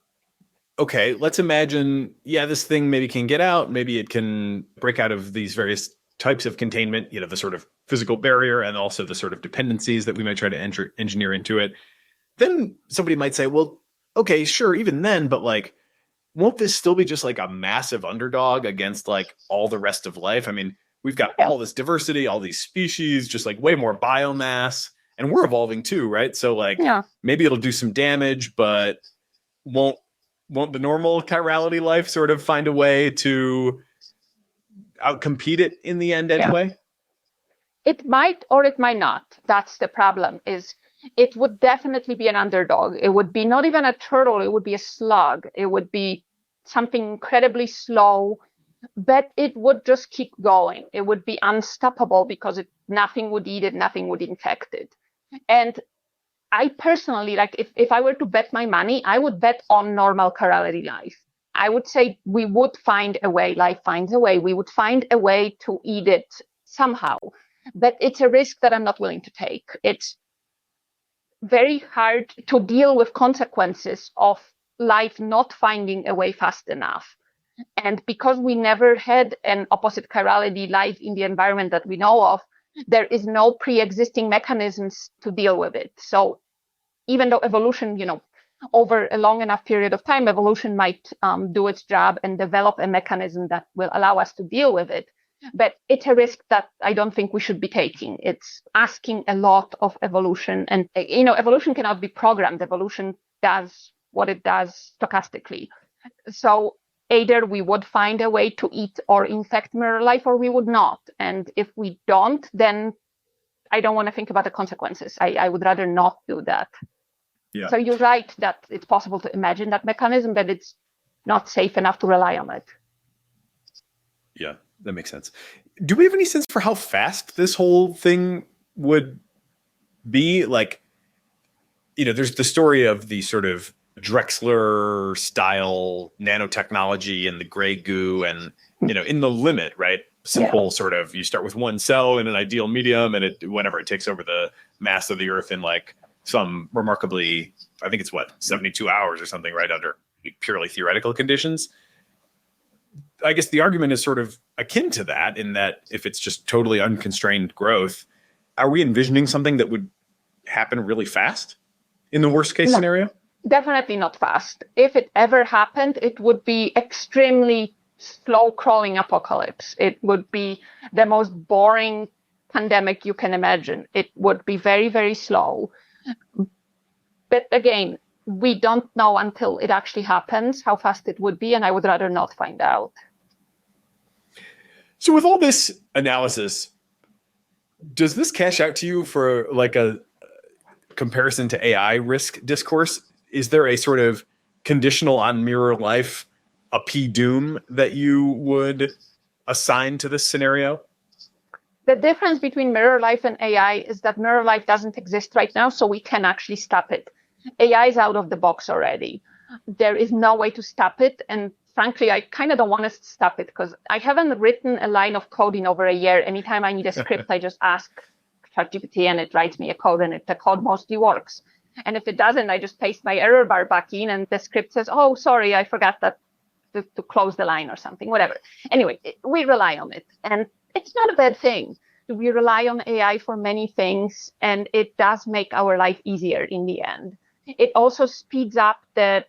Okay, let's imagine, this thing maybe can get out. Maybe it can break out of these various types of containment, the sort of physical barrier and also the sort of dependencies that we might try to engineer into it. Then somebody might say, well, okay, sure, even then, but like, won't this still be just like a massive underdog against like all the rest of life? I mean, we've got all this diversity, all these species, just like way more biomass, and we're evolving too, right? So like, maybe it'll do some damage, but won't the normal chirality life sort of find a way to outcompete it in the end anyway?
It might or it might not. That's the problem. Is it would definitely be an underdog. It would be not even a turtle. It would be a slug. It would be something incredibly slow, but it would just keep going. It would be unstoppable because nothing would eat it, nothing would infect it. And I personally, like, if I were to bet my money, I would bet on normal chirality life. I would say we would find a way, life finds a way. We would find a way to eat it somehow. But it's a risk that I'm not willing to take. It's very hard to deal with consequences of life not finding a way fast enough. And because we never had an opposite chirality life in the environment that we know of, there is no pre-existing mechanisms to deal with it. So even though evolution, over a long enough period of time, evolution might do its job and develop a mechanism that will allow us to deal with it. But it's a risk that I don't think we should be taking. It's asking a lot of evolution. And, evolution cannot be programmed. Evolution does what it does stochastically. So either we would find a way to eat or infect mirror life, or we would not. And if we don't, then I don't want to think about the consequences. I would rather not do that.
Yeah.
So you're right that it's possible to imagine that mechanism, but it's not safe enough to rely on it.
Yeah, that makes sense. Do we have any sense for how fast this whole thing would be? Like, there's the story of the sort of Drexler style nanotechnology and the gray goo and, in the limit, right? Simple sort of, you start with one cell in an ideal medium and it takes over the mass of the earth in like some remarkably, I think it's 72 hours or something, right, under purely theoretical conditions. I guess the argument is sort of akin to that in that if it's just totally unconstrained growth, are we envisioning something that would happen really fast in the worst case scenario?
Definitely not fast. If it ever happened, it would be extremely slow crawling apocalypse. It would be the most boring pandemic you can imagine. It would be very, very slow. But again, we don't know until it actually happens how fast it would be, and I would rather not find out.
So with all this analysis, does this cash out to you for like a comparison to AI risk discourse? Is there a sort of conditional on mirror life, a P-doom that you would assign to this scenario?
The difference between mirror life and AI is that mirror life doesn't exist right now, so we can actually stop it. AI is out of the box already. There is no way to stop it. And frankly, I kind of don't want to stop it because I haven't written a line of code in over a year. Anytime I need a script, I just ask ChatGPT and it writes me a code, and the code mostly works. And if it doesn't, I just paste my error bar back in and the script says, oh, sorry, I forgot that to close the line or something, whatever. Anyway, we rely on it. And it's not a bad thing. We rely on AI for many things, and it does make our life easier in the end. It also speeds up the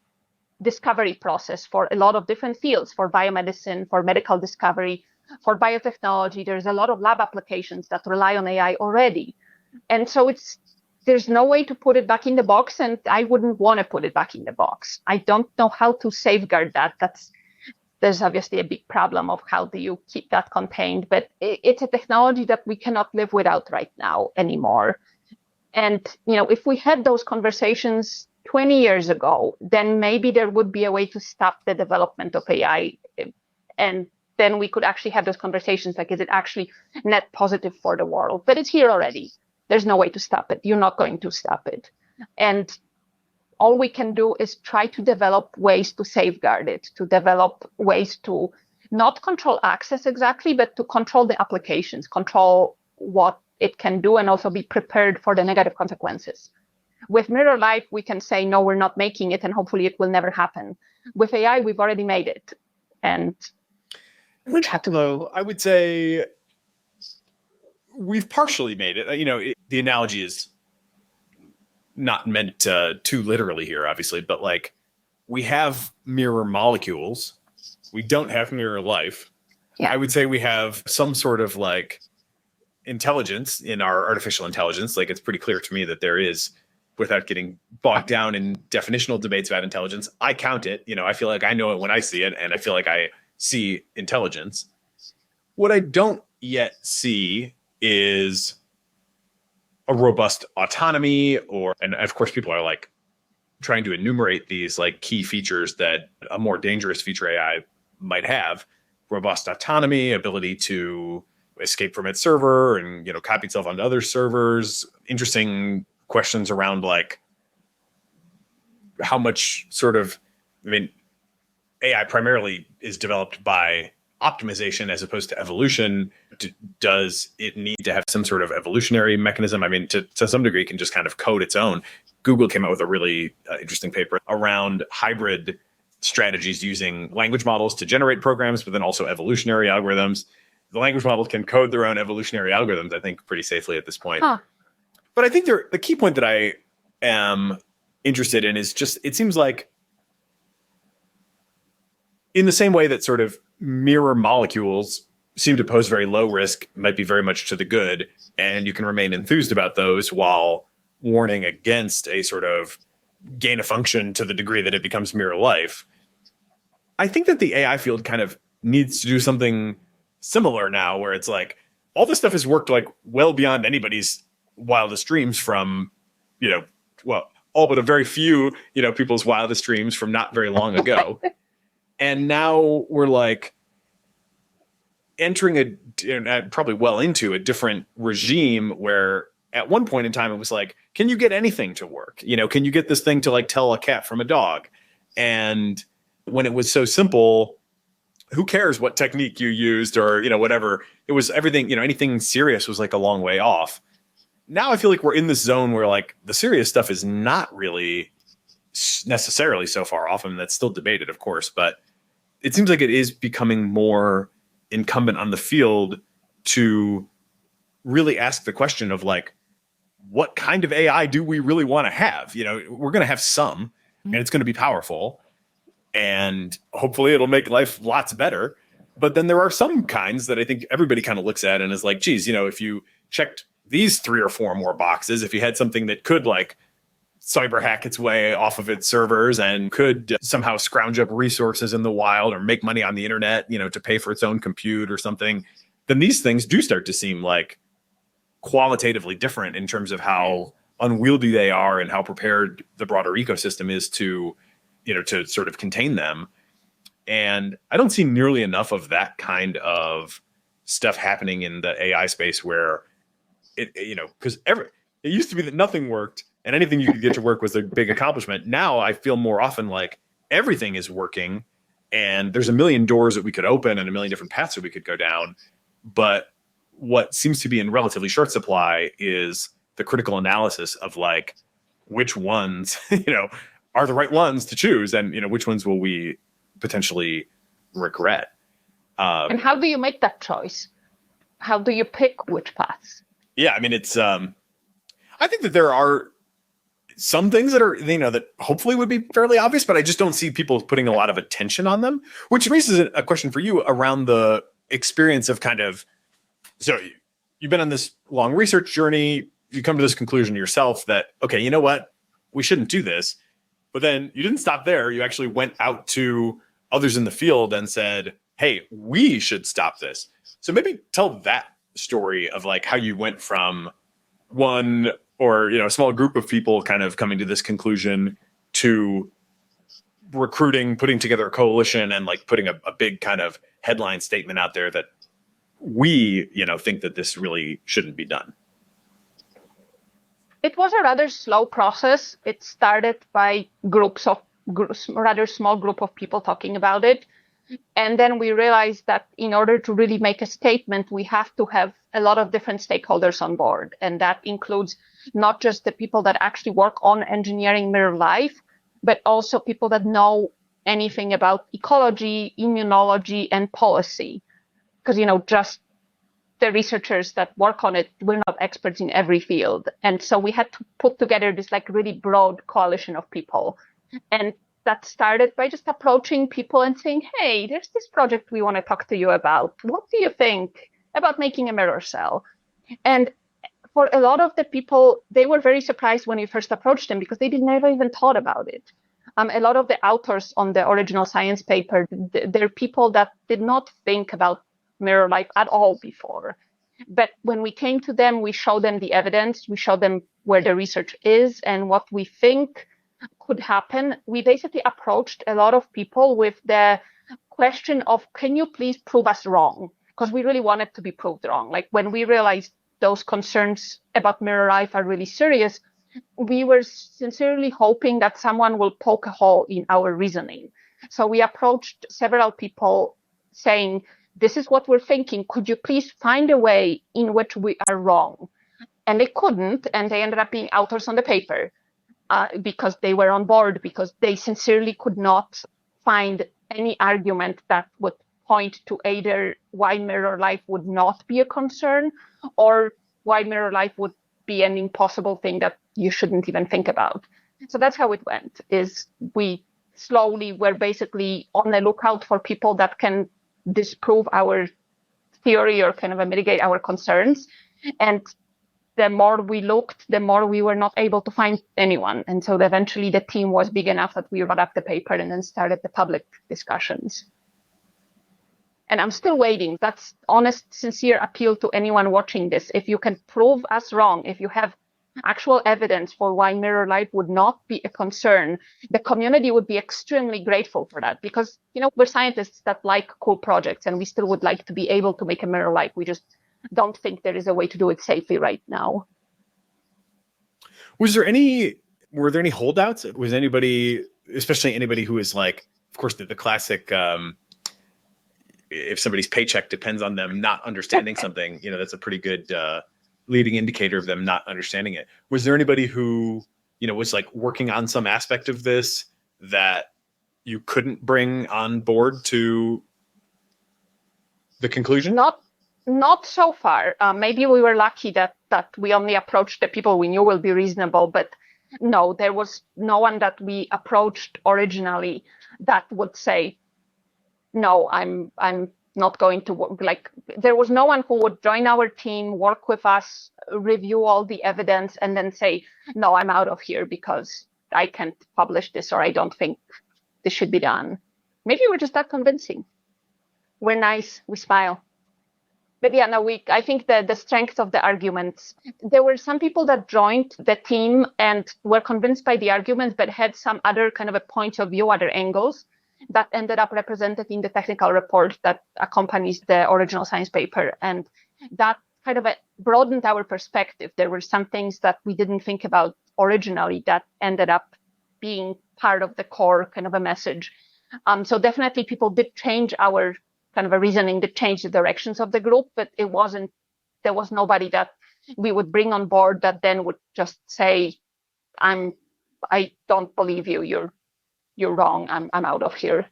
discovery process for a lot of different fields, for biomedicine, for medical discovery, for biotechnology. There's a lot of lab applications that rely on AI already. And so there's no way to put it back in the box, and I wouldn't want to put it back in the box. I don't know how to safeguard that. There's obviously a big problem of how do you keep that contained, but it's a technology that we cannot live without right now anymore. And, if we had those conversations 20 years ago, then maybe there would be a way to stop the development of AI. And then we could actually have those conversations like, is it actually net positive for the world? But it's here already. There's no way to stop it. You're not going to stop it. And all we can do is try to develop ways to safeguard it, to develop ways to not control access exactly, but to control the applications, control what it can do, and also be prepared for the negative consequences. With mirror life, we can say, no, we're not making it, and hopefully it will never happen. With AI, we've already made it. And
Although I would say we've partially made it. The analogy is not meant too literally here, obviously, but like we have mirror molecules. We don't have mirror life.
Yeah.
I would say we have some sort of like intelligence in our artificial intelligence. Like it's pretty clear to me that there is, without getting bogged down in definitional debates about intelligence. I count it. I feel like I know it when I see it, and I feel like I see intelligence. What I don't yet see is a robust autonomy, and of course people are like trying to enumerate these like key features that a more dangerous future AI might have: robust autonomy, ability to escape from its server and copy itself onto other servers. Interesting questions around like how much AI primarily is developed by optimization as opposed to evolution. Does it need to have some sort of evolutionary mechanism? To some degree, it can just kind of code its own. Google came out with a really interesting paper around hybrid strategies using language models to generate programs, but then also evolutionary algorithms. The language models can code their own evolutionary algorithms, I think, pretty safely at this point.
Huh.
But I think the key point that I am interested in is just, it seems like in the same way that sort of mirror molecules seem to pose very low risk, might be very much to the good, and you can remain enthused about those while warning against a sort of gain of function to the degree that it becomes mirror life. I think that the AI field kind of needs to do something similar now, where it's like all this stuff has worked like well beyond anybody's wildest dreams from, all but a very few, people's wildest dreams from not very long ago. And now we're like entering probably well into a different regime where at one point in time it was like, can you get anything to work? Can you get this thing to like tell a cat from a dog? And when it was so simple, who cares what technique you used or, whatever. It was everything, anything serious was like a long way off. Now I feel like we're in this zone where like the serious stuff is not really necessarily so far off. That's still debated, of course, but it seems like it is becoming more incumbent on the field to really ask the question of like, what kind of AI do we really want to have? We're going to have some, and it's going to be powerful, and hopefully it'll make life lots better. But then there are some kinds that I think everybody kind of looks at and is like, geez, if you checked these 3 or 4 more boxes, if you had something that could like cyber hack its way off of its servers and could somehow scrounge up resources in the wild or make money on the internet, to pay for its own compute or something, then these things do start to seem like qualitatively different in terms of how unwieldy they are and how prepared the broader ecosystem is to, to sort of contain them. And I don't see nearly enough of that kind of stuff happening in the AI space where because it used to be that nothing worked and anything you could get to work was a big accomplishment. Now I feel more often like everything is working and there's a million doors that we could open and a million different paths that we could go down. But what seems to be in relatively short supply is the critical analysis of like which ones, are the right ones to choose and, which ones will we potentially regret.
And how do you make that choice? How do you pick which paths?
Yeah, I mean, it's, I think that there are some things that are, that hopefully would be fairly obvious, but I just don't see people putting a lot of attention on them, which raises a question for you around the experience of so you've been on this long research journey, you come to this conclusion yourself that, okay, you know what, we shouldn't do this. But then you didn't stop there. You actually went out to others in the field and said, hey, we should stop this. So maybe tell that story of like how you went from one or, a small group of people kind of coming to this conclusion to recruiting, putting together a coalition and like putting a big kind of headline statement out there that we, think that this really shouldn't be done.
It was a rather slow process. It started by rather small group of people talking about it. And then we realized that in order to really make a statement, we have to have a lot of different stakeholders on board. And that includes not just the people that actually work on engineering mirror life, but also people that know anything about ecology, immunology, and policy. Because, just the researchers that work on it, we're not experts in every field. And so we had to put together this like really broad coalition of people. And that started by just approaching people and saying, hey, there's this project we want to talk to you about. What do you think about making a mirror cell? And for a lot of the people, they were very surprised when we first approached them because they never even thought about it. A lot of the authors on the original science paper, they're people that did not think about mirror life at all before. But when we came to them, we showed them the evidence, we showed them where the research is and what we think could happen. We basically approached a lot of people with the question of, can you please prove us wrong? Because we really wanted to be proved wrong. Like when we realized those concerns about mirror life are really serious, we were sincerely hoping that someone will poke a hole in our reasoning. So we approached several people saying, this is what we're thinking. Could you please find a way in which we are wrong? And they couldn't, and they ended up being authors on the paper because they were on board, because they sincerely could not find any argument that would point to either why mirror life would not be a concern or why mirror life would be an impossible thing that you shouldn't even think about. So that's how it went, is we slowly were basically on the lookout for people that can disprove our theory or kind of mitigate our concerns. And the more we looked, the more we were not able to find anyone. And so eventually the team was big enough that we wrote up the paper and then started the public discussions. And I'm still waiting. That's honest, sincere appeal to anyone watching this. If you can prove us wrong, if you have actual evidence for why mirror life would not be a concern, the community would be extremely grateful for that, because, we're scientists that like cool projects and we still would like to be able to make a mirror life. We just don't think there is a way to do it safely right now.
Were there any holdouts? Was anybody, especially anybody who is like, of course, the classic, if somebody's paycheck depends on them not understanding something, that's a pretty good leading indicator of them not understanding it. Was there anybody who, was like working on some aspect of this that you couldn't bring on board to the conclusion?
Not so far. Maybe we were lucky that we only approached the people we knew will be reasonable, but no, there was no one that we approached originally that would say, no, I'm not going to work. Like, there was no one who would join our team, work with us, review all the evidence, and then say, no, I'm out of here because I can't publish this or I don't think this should be done. Maybe we're just that convincing. We're nice. We smile. But yeah, no, I think that the strength of the arguments, there were some people that joined the team and were convinced by the arguments, but had some other kind of a point of view, other angles that ended up represented in the technical report that accompanies the original science paper. And that kind of broadened our perspective. There were some things that we didn't think about originally that ended up being part of the core kind of a message. So definitely people did change our kind of a reasoning, did change the directions of the group, but there was nobody that we would bring on board that then would just say, I don't believe you, you're wrong, I'm out of here.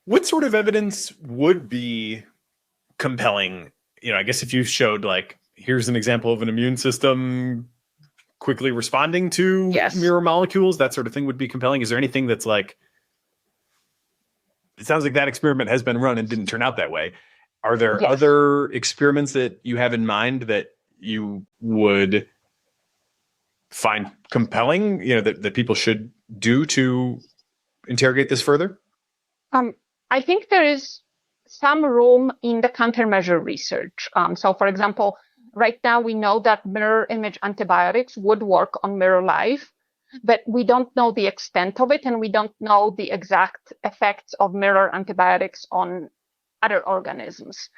What sort of evidence would be compelling? I guess if you showed like, here's an example of an immune system quickly responding to mirror molecules, that sort of thing would be compelling. Is there anything that's like, it sounds like that experiment has been run and didn't turn out that way. Are there other experiments that you have in mind that you would find compelling, that people should do to interrogate this further?
I think there is some room in the countermeasure research. So for example, right now we know that mirror image antibiotics would work on mirror life, but we don't know the extent of it, and we don't know the exact effects of mirror antibiotics on other organisms.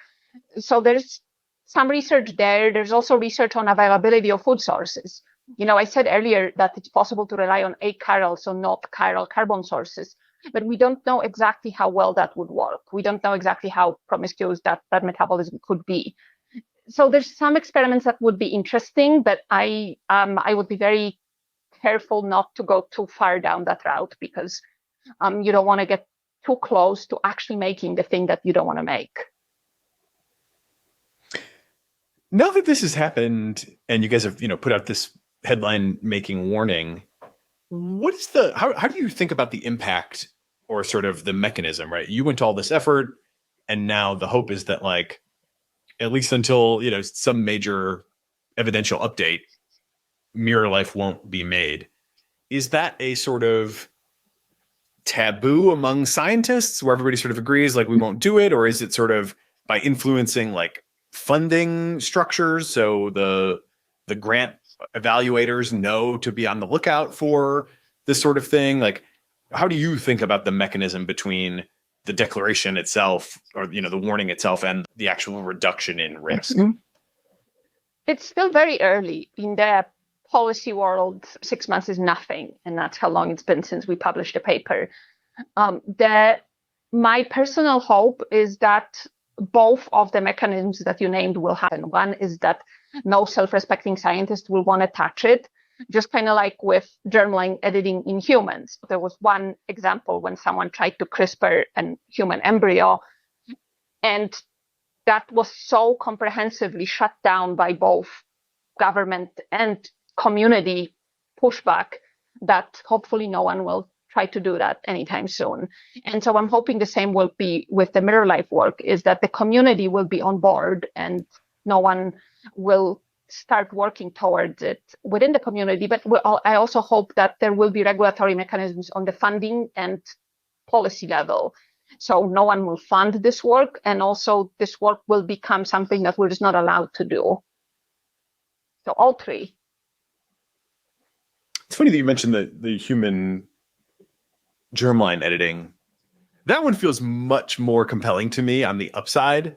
So there's some research there. There's also research on availability of food sources. I said earlier that it's possible to rely on achiral, so not chiral carbon sources, but we don't know exactly how well that would work. We don't know exactly how promiscuous that metabolism could be. So there's some experiments that would be interesting, but I would be very careful not to go too far down that route, because you don't want to get too close to actually making the thing that you don't want to make.
Now that this has happened and you guys have, put out this headline making warning, how do you think about the impact or sort of the mechanism, right? You went to all this effort, and now the hope is that, like, at least until, some major evidential update, mirror life won't be made. Is that a sort of taboo among scientists where everybody sort of agrees, like, we won't do it? Or is it sort of by influencing like funding structures, so the grant evaluators know to be on the lookout for this sort of thing? Like, how do you think about the mechanism between the declaration itself, or the warning itself, and the actual reduction in risk?
It's still very early in the policy world. 6 months is nothing, and that's how long it's been since we published the paper. My personal hope is that both of the mechanisms that you named will happen. One is that no self-respecting scientist will want to touch it, just kind of like with germline editing in humans. There was one example when someone tried to CRISPR a human embryo, and that was so comprehensively shut down by both government and community pushback that hopefully no one will try to do that anytime soon. And so I'm hoping the same will be with the mirror life work, is that the community will be on board and no one will start working towards it within the community. But I also hope that there will be regulatory mechanisms on the funding and policy level. So no one will fund this work, and also this work will become something that we're just not allowed to do. So all three.
It's funny that you mentioned the human germline editing. That one feels much more compelling to me on the upside.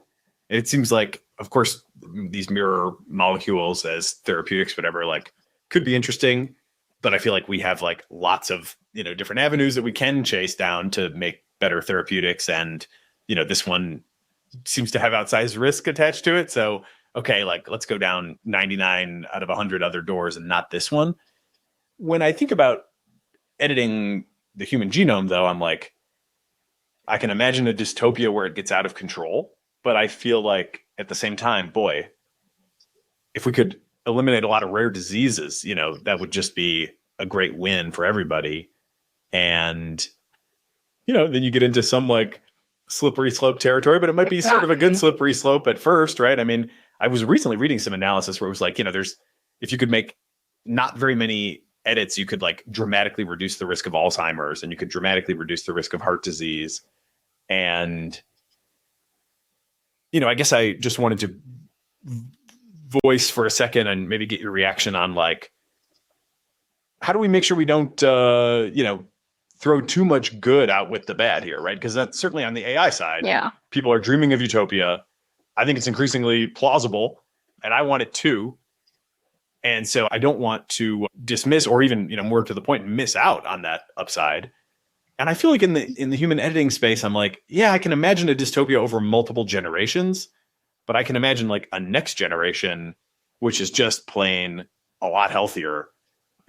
It seems like, of course, these mirror molecules as therapeutics, whatever, like, could be interesting, but I feel like we have like lots of, different avenues that we can chase down to make better therapeutics. And, this one seems to have outsized risk attached to it. So, okay, like, let's go down 99 out of 100 other doors and not this one. When I think about editing the human genome, though, I'm like, I can imagine a dystopia where it gets out of control, but I feel like at the same time, boy, if we could eliminate a lot of rare diseases, that would just be a great win for everybody. And, then you get into some like slippery slope territory, but it might be sort of a good slippery slope at first, right? I mean, I was recently reading some analysis where it was like, if you could make not very many edits, you could like dramatically reduce the risk of Alzheimer's, and you could dramatically reduce the risk of heart disease. And I guess I just wanted to voice for a second and maybe get your reaction on like, how do we make sure we don't, throw too much good out with the bad here, right? Because that's certainly on the AI side.
Yeah.
People are dreaming of utopia. I think it's increasingly plausible, and I want it too. And so I don't want to dismiss or even, more to the point, miss out on that upside. And I feel like in the human editing space, I'm like, yeah, I can imagine a dystopia over multiple generations, but I can imagine like a next generation, which is just plain a lot healthier.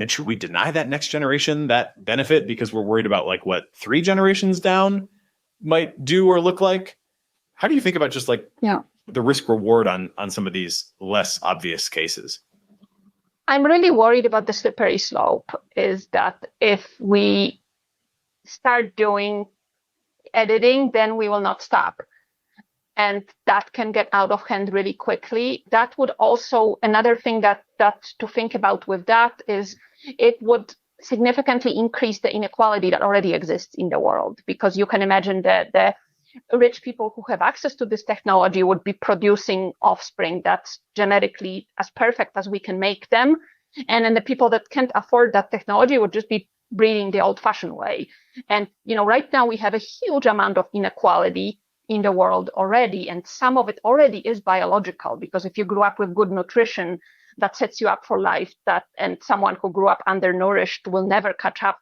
And should we deny that next generation that benefit because we're worried about like what 3 generations down might do or look like? How do you think about just like the risk reward on some of these less obvious cases?
I'm really worried about the slippery slope, is that if we start doing editing, then we will not stop. And that can get out of hand really quickly. That would also, another thing that to think about with that is it would significantly increase the inequality that already exists in the world, because you can imagine that the rich people who have access to this technology would be producing offspring that's genetically as perfect as we can make them. And then the people that can't afford that technology would just be breeding the old-fashioned way. And, right now we have a huge amount of inequality in the world already, and some of it already is biological, because if you grew up with good nutrition, that sets you up for life, and someone who grew up undernourished will never catch up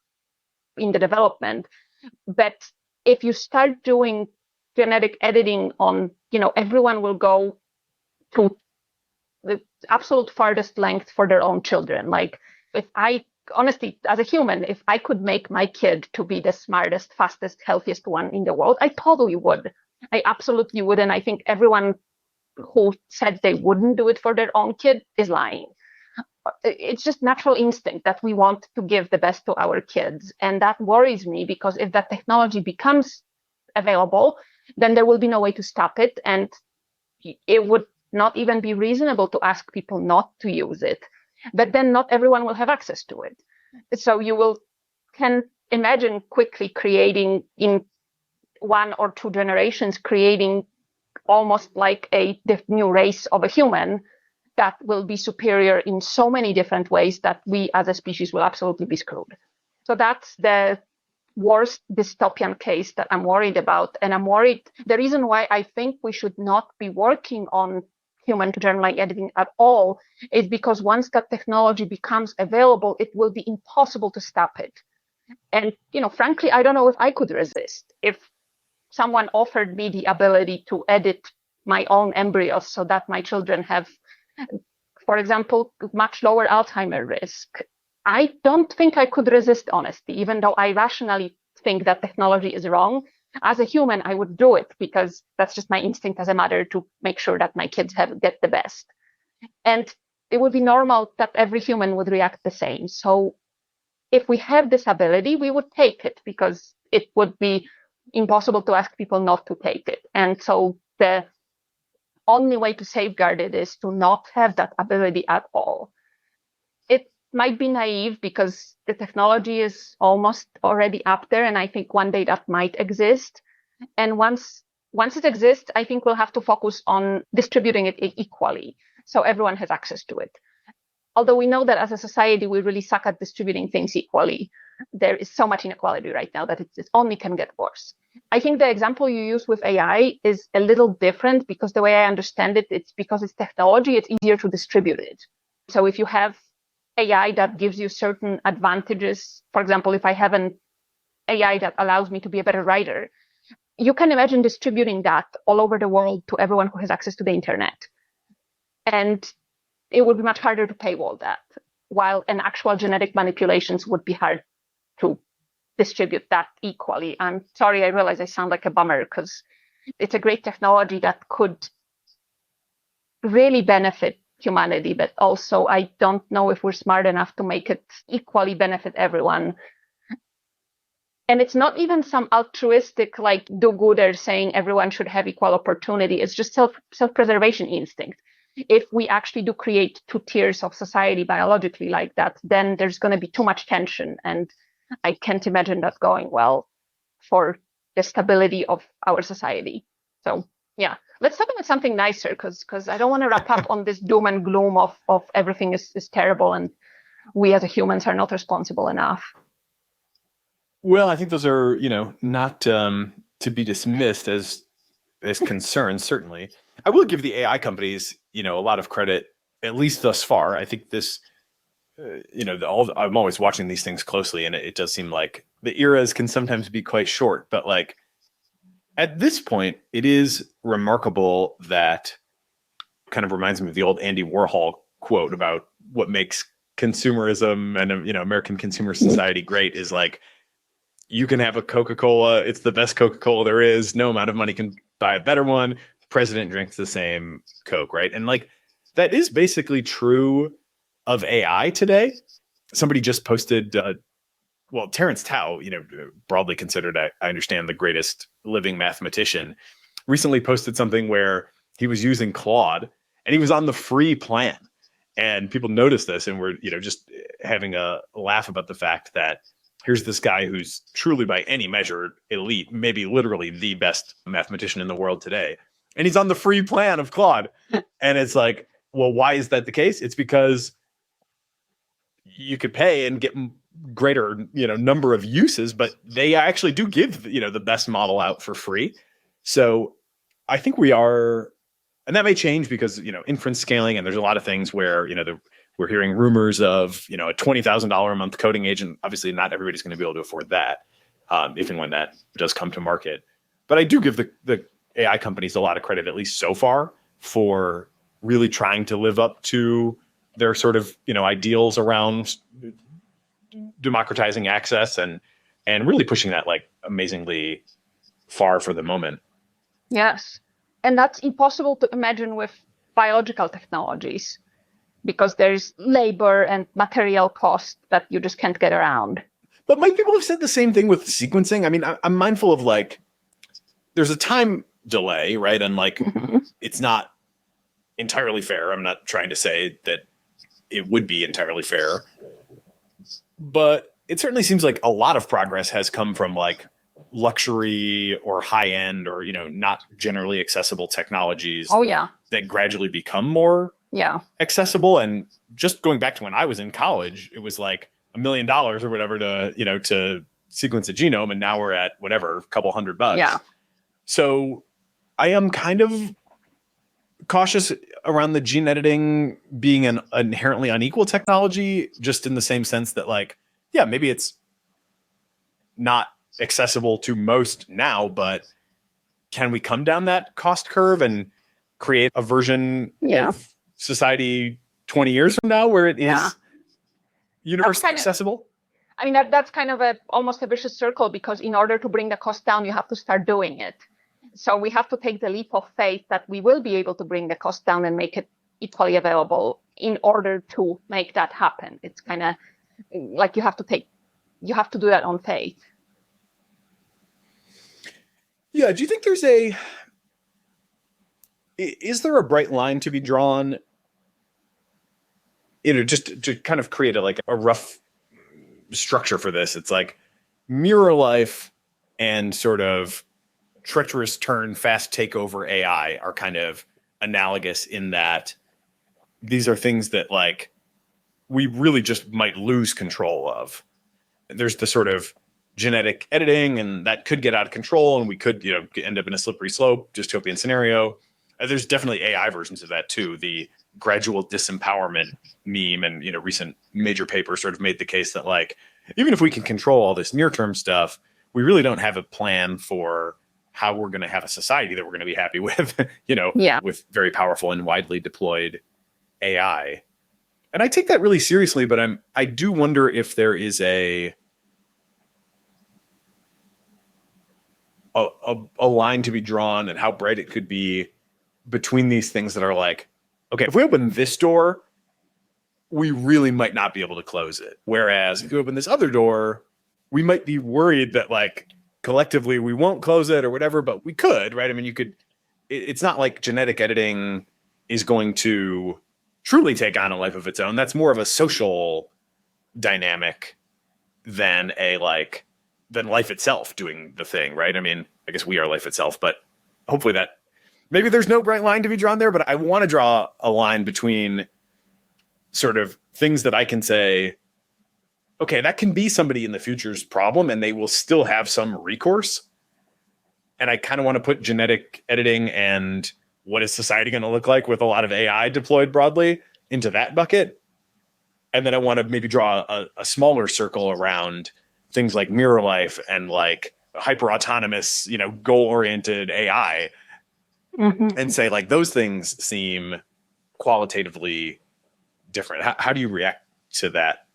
in the development. But if you start doing genetic editing on, everyone will go to the absolute farthest length for their own children. Like, if I honestly, as a human, if I could make my kid to be the smartest, fastest, healthiest one in the world, I totally would. I absolutely would. And I think everyone who said they wouldn't do it for their own kid is lying. It's just natural instinct that we want to give the best to our kids. And that worries me, because if that technology becomes available, then there will be no way to stop it. And it would not even be reasonable to ask people not to use it. But then not everyone will have access to it. So you can imagine quickly creating, in 1 or 2 generations, creating almost like a new race of a human that will be superior in so many different ways that we as a species will absolutely be screwed. So that's the worst dystopian case that I'm worried about. And I'm worried, the reason why I think we should not be working on human genetic editing at all is because once that technology becomes available, it will be impossible to stop it. And, frankly, I don't know if I could resist. If someone offered me the ability to edit my own embryos so that my children have, for example, much lower Alzheimer's risk, I don't think I could resist, honestly, even though I rationally think that technology is wrong. As a human, I would do it because that's just my instinct as a mother to make sure that my kids get the best. And it would be normal that every human would react the same. So if we have this ability, we would take it, because it would be impossible to ask people not to take it. And so the only way to safeguard it is to not have that ability at all. It might be naive because the technology is almost already up there, and I think one day that might exist. And once it exists, I think we'll have to focus on distributing it equally so everyone has access to it. Although we know that as a society, we really suck at distributing things equally. There is so much inequality right now that it only can get worse. I think the example you use with AI is a little different, because the way I understand it, it's because it's technology, it's easier to distribute it. So if you have AI that gives you certain advantages, for example, if I have an AI that allows me to be a better writer, you can imagine distributing that all over the world to everyone who has access to the internet. And it would be much harder to paywall that, while an actual genetic manipulations would be hard to distribute that equally. I'm sorry, I realize I sound like a bummer, because it's a great technology that could really benefit humanity, but also I don't know if we're smart enough to make it equally benefit everyone. And it's not even some altruistic, like do-gooder saying everyone should have equal opportunity. It's just self-preservation instinct. If we actually do create 2 tiers of society biologically like that, then there's going to be too much tension. And I can't imagine that going well for the stability of our society. So Yeah. Let's talk about something nicer because I don't want to wrap up on this doom and gloom of everything is terrible and we as humans are not responsible enough.
Well, I think those are, not to be dismissed as concerns, certainly. I will give the AI companies, a lot of credit, at least thus far. I think this, I'm always watching these things closely, and it does seem like the eras can sometimes be quite short. But like at this point, it is remarkable that kind of reminds me of the old Andy Warhol quote about what makes consumerism and, American consumer society great is like, you can have a Coca-Cola. It's the best Coca-Cola there is. No amount of money can buy a better one. The president drinks the same Coke, right? And like, that is basically true of AI today. Somebody just posted, Terence Tao, broadly considered, I understand, the greatest living mathematician, recently posted something where he was using Claude and he was on the free plan. And people noticed this and were, just having a laugh about the fact that here's this guy who's truly by any measure elite, maybe literally the best mathematician in the world today. And he's on the free plan of Claude. And it's like, well, why is that the case? It's because you could pay and get greater, number of uses, but they actually do give, the best model out for free. So I think we are, and that may change because, inference scaling, and there's a lot of things where, we're hearing rumors of, a $20,000 a month coding agent. Obviously, not everybody's going to be able to afford that, if and when that does come to market. But I do give the AI companies a lot of credit, at least so far, for really trying to live up to their sort of, ideals around democratizing access and really pushing that like amazingly far for the moment.
Yes. And that's impossible to imagine with biological technologies, because there's labor and material cost that you just can't get around.
But Mike, people have said the same thing with sequencing. I mean, I'm mindful of like, there's a time delay, right? And like, it's not entirely fair. I'm not trying to say that it would be entirely fair, but it certainly seems like a lot of progress has come from like luxury or high end or, not generally accessible technologies.
Oh yeah.
That gradually become more accessible. And just going back to when I was in college, it was like $1 million or whatever to sequence a genome. And now we're at whatever, a couple $100.
Yeah.
So I am kind of cautious around the gene editing being an inherently unequal technology, just in the same sense that like, yeah, maybe it's not accessible to most now, but can we come down that cost curve and create a version of society 20 years from now where it is universally accessible?
I mean, that's kind of almost a vicious circle, because in order to bring the cost down, you have to start doing it. So we have to take the leap of faith that we will be able to bring the cost down and make it equally available in order to make that happen. It's kind of like you have to do that on faith.
Yeah. Do you think is there a bright line to be drawn, just to kind of create a rough structure for this? It's like mirror life and sort of treacherous turn, fast takeover AI are kind of analogous in that these are things that like we really just might lose control of. There's the sort of genetic editing, and that could get out of control, and we could, end up in a slippery slope, dystopian scenario. There's definitely AI versions of that too. The gradual disempowerment meme and, recent major papers sort of made the case that like, even if we can control all this near-term stuff, we really don't have a plan for how we're going to have a society that we're going to be happy with, with very powerful and widely deployed AI. And I take that really seriously, but I do wonder if there is a line to be drawn and how bright it could be between these things that are like, okay, if we open this door, we really might not be able to close it. Whereas if you open this other door, we might be worried that like collectively we won't close it or whatever, but we could, right? I mean, it's not like genetic editing is going to truly take on a life of its own. That's more of a social dynamic than life itself doing the thing, right? I mean, I guess we are life itself, but hopefully that maybe there's no bright line to be drawn there, but I want to draw a line between sort of things that I can say, okay, that can be somebody in the future's problem and they will still have some recourse. And I kind of want to put genetic editing and what is society going to look like with a lot of AI deployed broadly into that bucket. And then I want to maybe draw a smaller circle around things like mirror life and like hyper autonomous, goal oriented AI, and say like those things seem qualitatively different. How do you react to that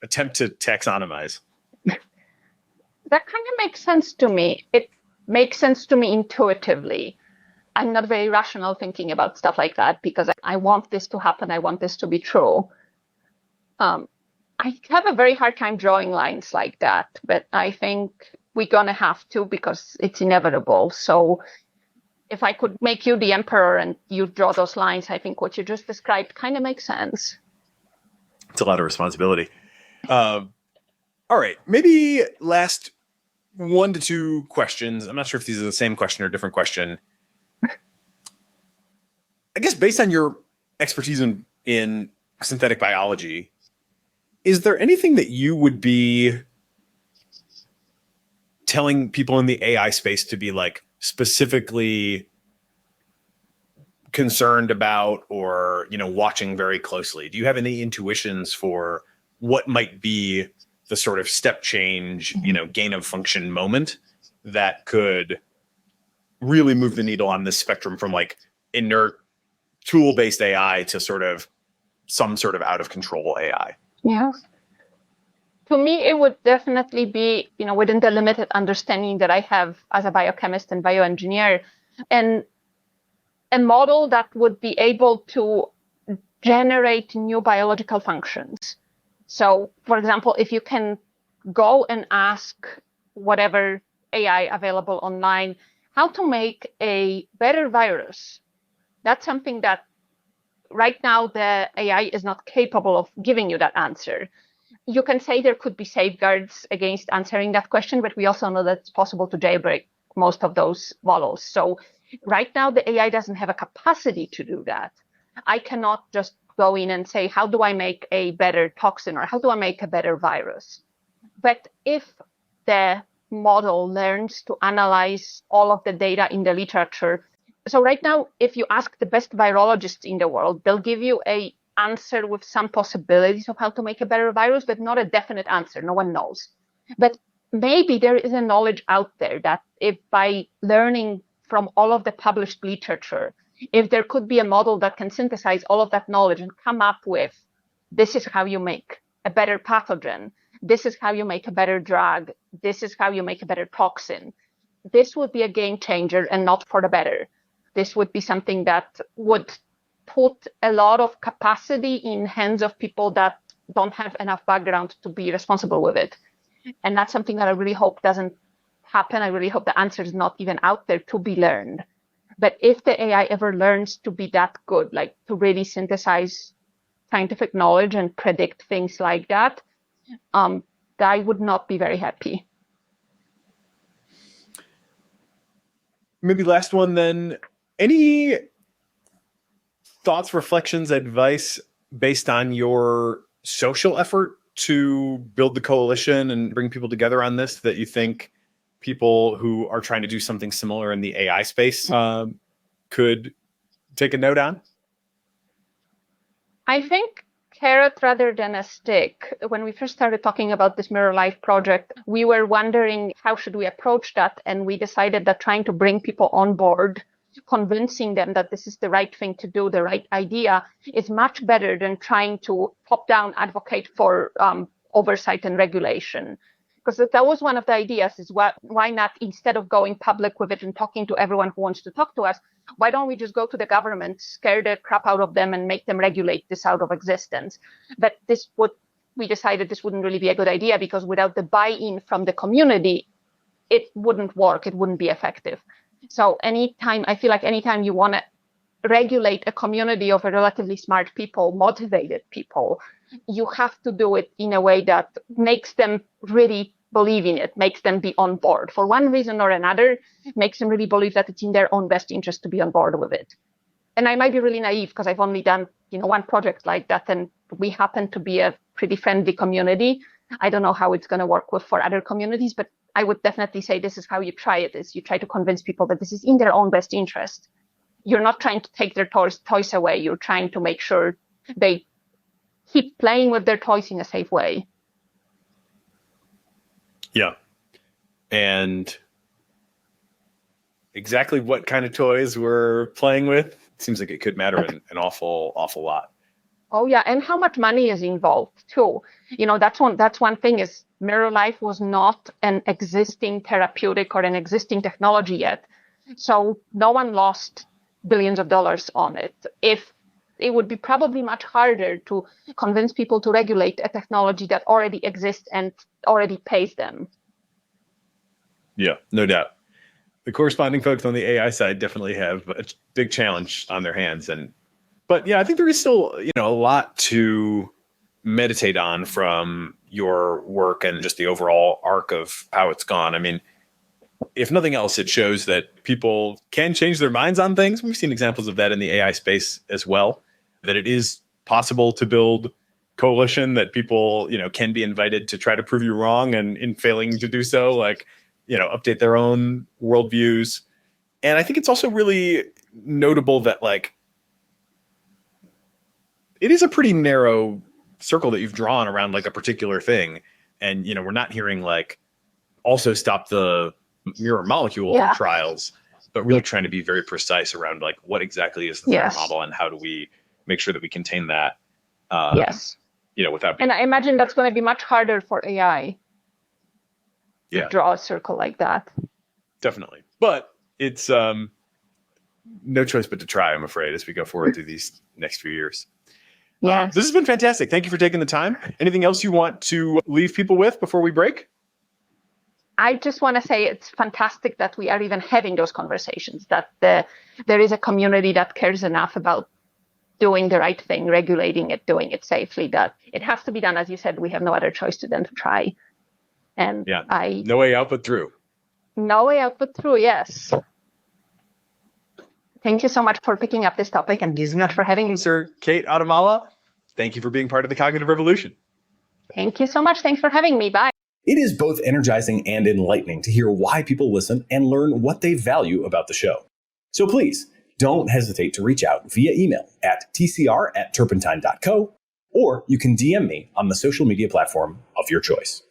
attempt to taxonomize?
That kind of makes sense to me. It makes sense to me intuitively. I'm not very rational thinking about stuff like that because I want this to happen. I want this to be true. I have a very hard time drawing lines like that, but I think we're going to have to because it's inevitable. So if I could make you the emperor and you draw those lines, I think what you just described kind of makes sense.
It's a lot of responsibility. All right. Maybe last 1 to 2 questions. I'm not sure if these are the same question or a different question. I guess based on your expertise in synthetic biology, is there anything that you would be telling people in the AI space to be like specifically concerned about or, watching very closely? Do you have any intuitions for what might be the sort of step change, gain of function moment that could really move the needle on this spectrum from like inert tool-based AI to sort of some sort of out of control AI?
Yeah. To me, it would definitely be, within the limited understanding that I have as a biochemist and bioengineer, and a model that would be able to generate new biological functions. So, for example, if you can go and ask whatever AI available online how to make a better virus, that's something that right now the AI is not capable of giving you that answer. You can say there could be safeguards against answering that question, but we also know that it's possible to jailbreak most of those models. So right now, the AI doesn't have a capacity to do that. I cannot just go in and say, how do I make a better toxin or how do I make a better virus? But if the model learns to analyze all of the data in the literature, so right now, if you ask the best virologists in the world, they'll give you an answer with some possibilities of how to make a better virus, but not a definite answer. No one knows. But maybe there is a knowledge out there that if by learning from all of the published literature, if there could be a model that can synthesize all of that knowledge and come up with, this is how you make a better pathogen, this is how you make a better drug, this is how you make a better toxin, this would be a game changer and not for the better. This would be something that would put a lot of capacity in hands of people that don't have enough background to be responsible with it. And that's something that I really hope doesn't happen. I really hope the answer is not even out there to be learned. But if the AI ever learns to be that good, like to really synthesize scientific knowledge and predict things like that, I would not be very happy.
Maybe last one then. Any thoughts, reflections, advice based on your social effort to build the coalition and bring people together on this that you think people who are trying to do something similar in the AI space could take a note on?
I think carrot rather than a stick. When we first started talking about this Mirror Life project, we were wondering how should we approach that, and we decided that trying to bring people on board, convincing them that this is the right thing to do, the right idea, is much better than trying to top-down advocate for oversight and regulation. Because that was one of the ideas, is why not, instead of going public with it and talking to everyone who wants to talk to us, why don't we just go to the government, scare the crap out of them and make them regulate this out of existence? But we decided this wouldn't really be a good idea because without the buy-in from the community, it wouldn't work, it wouldn't be effective. So I feel like anytime you want to regulate a community of relatively smart people, motivated people, you have to do it in a way that makes them really believe in it, makes them be on board. For one reason or another, makes them really believe that it's in their own best interest to be on board with it. And I might be really naive because I've only done, one project like that, and we happen to be a pretty friendly community. I don't know how it's going to work for other communities, but I would definitely say this is how you try it, is you try to convince people that this is in their own best interest. You're not trying to take their toys away. You're trying to make sure they keep playing with their toys in a safe way.
Yeah. And exactly what kind of toys we're playing with seems like it could matter an awful lot.
Oh yeah, and how much money is involved too. That's one thing is Mirror Life was not an existing therapeutic or an existing technology yet. So no one lost billions of dollars on it. If it would be probably much harder to convince people to regulate a technology that already exists and already pays them.
Yeah, no doubt. The corresponding folks on the AI side definitely have a big challenge on their hands. But yeah, I think there is still, a lot to meditate on from your work and just the overall arc of how it's gone. I mean, if nothing else, it shows that people can change their minds on things. We've seen examples of that in the AI space as well, that it is possible to build coalition, that people, can be invited to try to prove you wrong, and in failing to do so, update their own worldviews. And I think it's also really notable that it is a pretty narrow circle that you've drawn around a particular thing. And, we're not hearing also stop the mirror molecule trials, but really trying to be very precise around what exactly is the threat model and how do we make sure that we contain that, without.
And I imagine that's going to be much harder for AI. Draw a circle like that.
Definitely. But it's no choice but to try, I'm afraid, as we go forward through these next few years.
Yes.
This has been fantastic. Thank you for taking the time. Anything else you want to leave people with before we break?
I just want to say it's fantastic that we are even having those conversations, that there is a community that cares enough about doing the right thing, regulating it, doing it safely, that it has to be done. As you said, we have no other choice than to try. And
no way out but through.
No way out but through, yes. Thank you so much for picking up this topic, and so much for having me.
Sir Kate Adamala, thank you for being part of the Cognitive Revolution.
Thank you so much. Thanks for having me. Bye.
It is both energizing and enlightening to hear why people listen and learn what they value about the show. So please, don't hesitate to reach out via email at tcr@turpentine.co, or you can DM me on the social media platform of your choice.